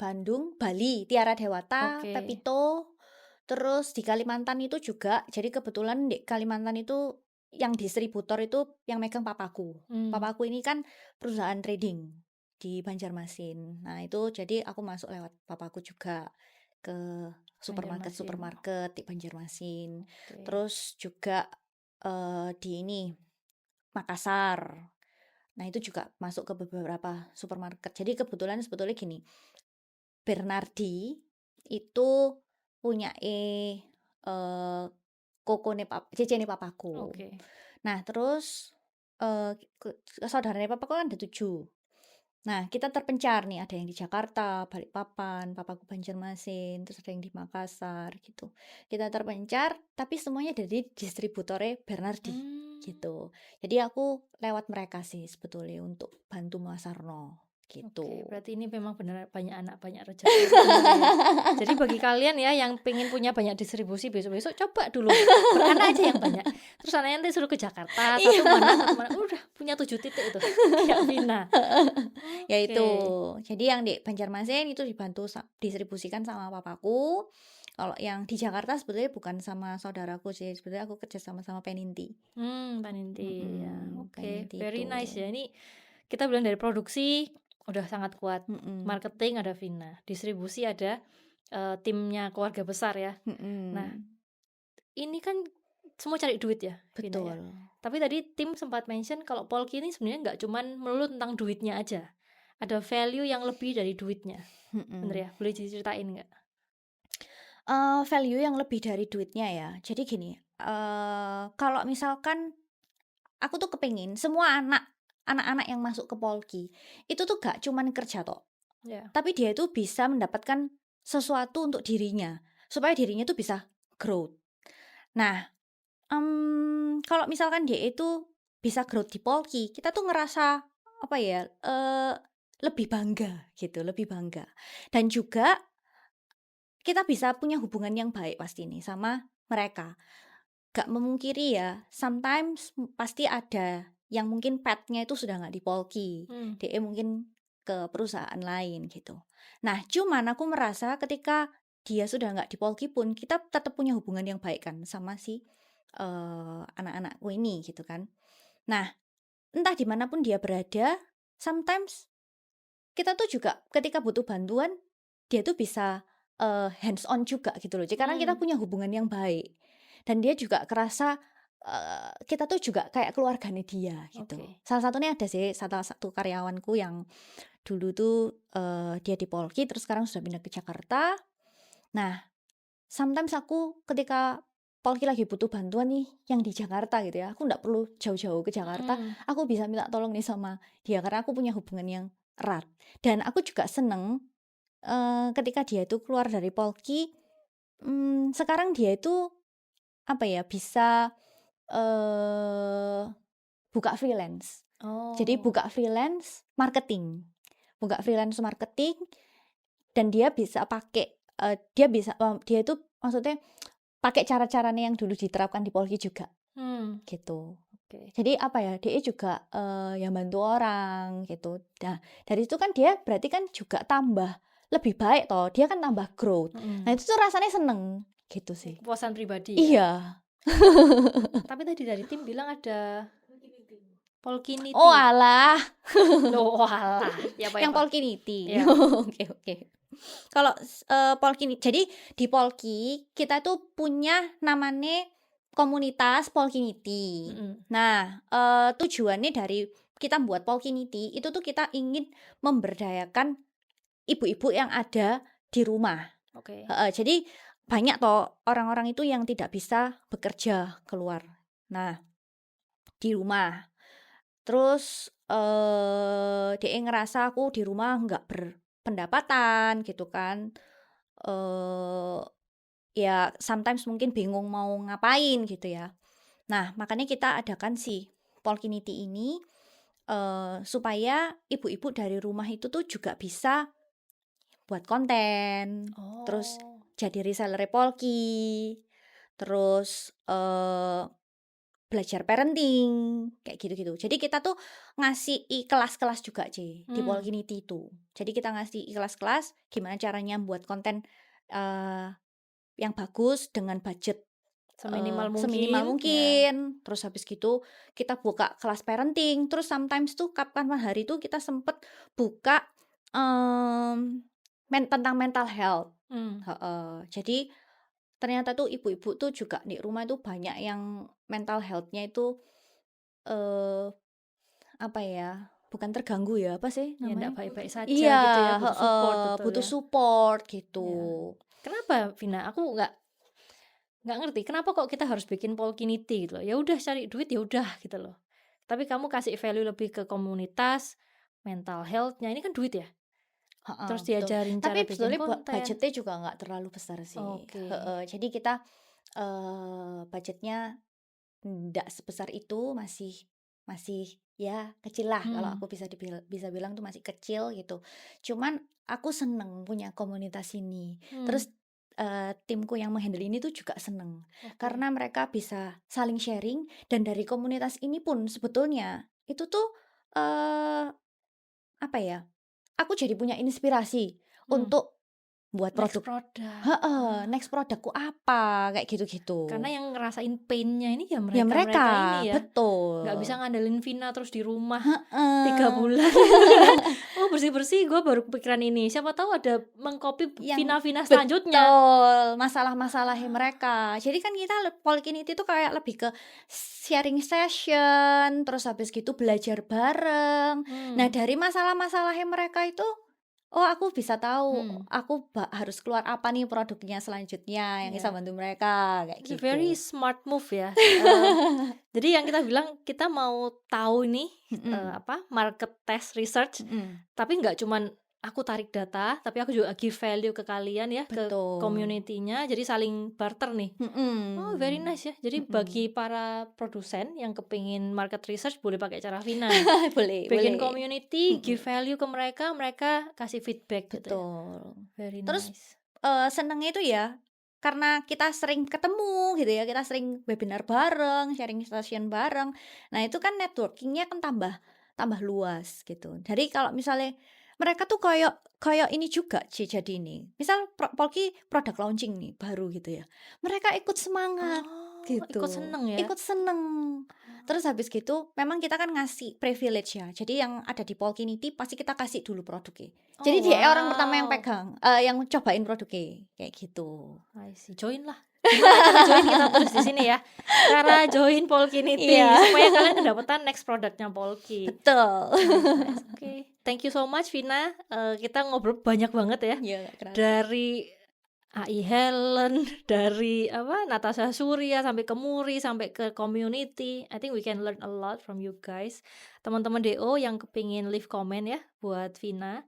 Bandung, Bali, Tiara Dewata, Pepito. Terus di Kalimantan itu juga. Jadi kebetulan di Kalimantan itu yang distributor itu yang megang papaku. Papaku ini kan perusahaan trading di Banjarmasin. Nah, itu jadi aku masuk lewat papaku juga ke supermarket di Banjarmasin. Terus juga di ini Makassar. Nah, itu juga masuk ke beberapa supermarket. Jadi kebetulan sebetulnya gini, Bernardi itu punya kokone cecene papaku. Oke. Nah terus saudaranya papaku kan ada 7. Nah kita terpencar nih, ada yang di Jakarta, Balikpapan, papaku Banjarmasin, terus ada yang di Makassar gitu. Kita terpencar, tapi semuanya dari distributornya Bernardi gitu. Jadi aku lewat mereka sih sebetulnya untuk bantu Mas Arno gitu. Oke, berarti ini memang benar banyak anak banyak rezeki sebenarnya. Jadi bagi kalian ya yang pengen punya banyak distribusi, besok-besok coba dulu beranak aja yang banyak. Terus anaknya nanti suruh ke Jakarta, satu mana, udah punya 7 titik itu kayak Vina. Ya itu. Oke. Jadi yang di Banjarmasin itu dibantu distribusikan sama papaku. Kalau yang di Jakarta sebetulnya bukan sama saudaraku sih, sebetulnya aku kerja sama Peninti. Paninti ya. Oke, Peninti very itu. nice ya. Ini kita bilang dari produksi udah sangat kuat. Mm-mm. Marketing ada Vina, distribusi ada timnya keluarga besar ya. Mm-mm. Nah, ini kan semua cari duit ya, Vina ya. Betul. Tapi tadi tim sempat mention kalau Polki ini sebenarnya nggak cuman melulu tentang duitnya aja. Ada value yang lebih dari duitnya. Bener ya? Boleh diceritain nggak? Value yang lebih dari duitnya ya. Jadi gini, kalau misalkan aku tuh kepingin semua anak-anak yang masuk ke Polki itu tuh gak cuman kerja toh, Ya. tapi dia itu bisa mendapatkan sesuatu untuk dirinya supaya dirinya tuh bisa growth. Nah, kalau misalkan dia itu bisa growth di Polki, kita tuh ngerasa apa ya, lebih bangga gitu, lebih bangga. Dan juga kita bisa punya hubungan yang baik pasti nih sama mereka. Gak memungkiri ya, sometimes pasti ada yang mungkin petnya itu sudah gak di Polki, dia mungkin ke perusahaan lain gitu. Nah cuman aku merasa ketika dia sudah gak di Polki pun kita tetap punya hubungan yang baik kan sama si anak-anakku ini gitu kan. Nah entah dimanapun dia berada, sometimes kita tuh juga ketika butuh bantuan dia tuh bisa hands on juga gitu loh. Karena kita punya hubungan yang baik. Dan dia juga kerasa kita tuh juga kayak keluarganya dia gitu. Oke. Salah satunya ada sih satu karyawanku yang dulu tuh dia di Polki terus sekarang sudah pindah ke Jakarta. Nah, sometimes aku ketika Polki lagi butuh bantuan nih yang di Jakarta gitu ya, aku nggak perlu jauh-jauh ke Jakarta, aku bisa minta tolong nih sama dia karena aku punya hubungan yang erat. Dan aku juga seneng ketika dia itu keluar dari Polki, sekarang dia itu apa ya, bisa buka freelance. Jadi buka freelance marketing. Buka freelance marketing dan dia bisa pakai dia itu maksudnya pakai cara-caranya yang dulu diterapkan di Polki juga. Gitu. Oke. Jadi apa ya, dia juga yang bantu orang gitu. Nah, dari itu kan dia berarti kan juga tambah lebih baik toh, dia kan tambah growth. Nah, itu tuh rasanya seneng gitu sih. Kepuasan pribadi. Iya. Tapi tadi dari tim bilang ada Polkiniti. Oh alah. Loh alah. Ya, Yang Polkiniti. Ya. Oke. Kalau Polkiniti, jadi di Polki kita tuh punya namanya komunitas Polkiniti. Nah, tujuannya dari kita buat Polkiniti itu tuh kita ingin memberdayakan ibu-ibu yang ada di rumah. Oke. Jadi banyak toh orang-orang itu yang tidak bisa bekerja keluar. Nah, di rumah. Terus dia ngerasa aku di rumah nggak berpendapatan gitu kan. Ya sometimes mungkin bingung mau ngapain gitu ya. Nah, makanya kita adakan si Polkiniti ini supaya ibu-ibu dari rumah itu tuh juga bisa buat konten, terus jadi reseller Polki, terus belajar parenting kayak gitu-gitu. Jadi kita tuh ngasih kelas-kelas juga di Polkiniti itu. Jadi kita ngasih kelas-kelas gimana caranya buat konten yang bagus dengan budget seminimal mungkin. Terus habis gitu kita buka kelas parenting. Terus sometimes tuh kapan hari itu kita sempet buka tentang mental health. Jadi ternyata tuh ibu-ibu tuh juga di rumah tuh banyak yang mental health-nya itu apa ya, bukan terganggu ya, apa sih Ya namanya? enggak baik-baik saja Iya, gitu ya, butuh support betul butuh ya. support gitu. Kenapa Vina? Aku nggak ngerti kenapa kok kita harus bikin Polkinity gitu loh. Ya udah cari duit ya udah gitu loh. Tapi kamu kasih value lebih ke komunitas, mental health-nya ini kan duit ya. Heeh, Terus betul. diajarin cara Tapi bikin sebetulnya konten. budgetnya juga nggak terlalu besar sih. Oke. Jadi kita budgetnya nggak sebesar itu, masih ya kecil lah kalau aku bisa bilang tuh masih kecil gitu. Cuman aku seneng punya komunitas ini. Terus timku yang menghandle ini tuh juga seneng karena mereka bisa saling sharing, dan dari komunitas ini pun sebetulnya itu tuh apa ya? Aku jadi punya inspirasi untuk buat Next produk. product. Next produkku apa kayak gitu-gitu. Karena yang ngerasain pain-nya ini ya Ya mereka ini ya. betul. Nggak bisa ngandelin Vina terus di rumah Heeh. 3 bulan. Oh bersih-bersih gue baru kepikiran ini. Siapa tahu ada mengcopy Yang Vina selanjutnya. Betul, masalah-masalahnya mereka. Jadi kan kita Polkinity itu kayak lebih ke sharing session, terus habis gitu belajar bareng. Nah, dari masalah-masalahnya mereka itu, oh aku bisa tahu, aku harus keluar apa nih produknya selanjutnya yang bisa bantu mereka kayak It's a gitu. very smart move ya. Jadi yang kita bilang kita mau tahu nih market test research, tapi nggak cuman aku tarik data, tapi aku juga give value ke kalian ya, ke Betul. community-nya. Jadi saling barter nih. Oh very nice ya. Jadi bagi para produsen yang kepingin market research boleh pakai cara Vina. boleh, Bikin boleh. community, give value ke mereka, mereka kasih feedback gitu ya. Betul. Very Terus nice. senengnya itu ya karena kita sering ketemu gitu ya, kita sering webinar bareng, sharing session bareng. Nah itu kan networkingnya kan tambah luas gitu. Jadi kalau misalnya mereka tuh kayak ini juga jadi ini. Misal Polki produk launching nih baru gitu ya. Mereka ikut semangat gitu. Ikut seneng ya. Ikut seneng. Terus habis gitu memang kita kan ngasih privilege ya. Jadi yang ada di Polkinity pasti kita kasih dulu produknya. Jadi dia orang pertama yang pegang, yang cobain produknya kayak gitu. I see. Join lah. Gimana cara join kita tulis di sini ya. Cara join Polkinity supaya kalian kedapatan next produknya Polki. Betul. Nice. Oke. Thank you so much Vina. Kita ngobrol banyak banget ya. Iya, gak kerasa. Dari AI Helen, dari Natasha Surya sampai ke Muri, sampai ke community. I think we can learn a lot from you guys. Teman-teman DO yang kepingin leave comment ya buat Vina,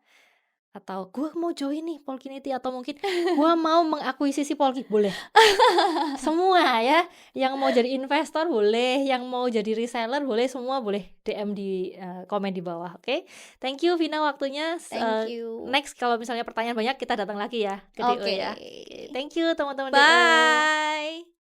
atau gue mau join nih Polkinity, atau mungkin gue mau mengakuisisi Polki, boleh. Semua ya, yang mau jadi investor boleh, yang mau jadi reseller boleh, semua boleh DM di komen di bawah. Oke? Thank you Vina waktunya. Thank you. Next kalau misalnya pertanyaan banyak kita datang lagi ya ke DO ya. Thank you teman-teman DO. Bye.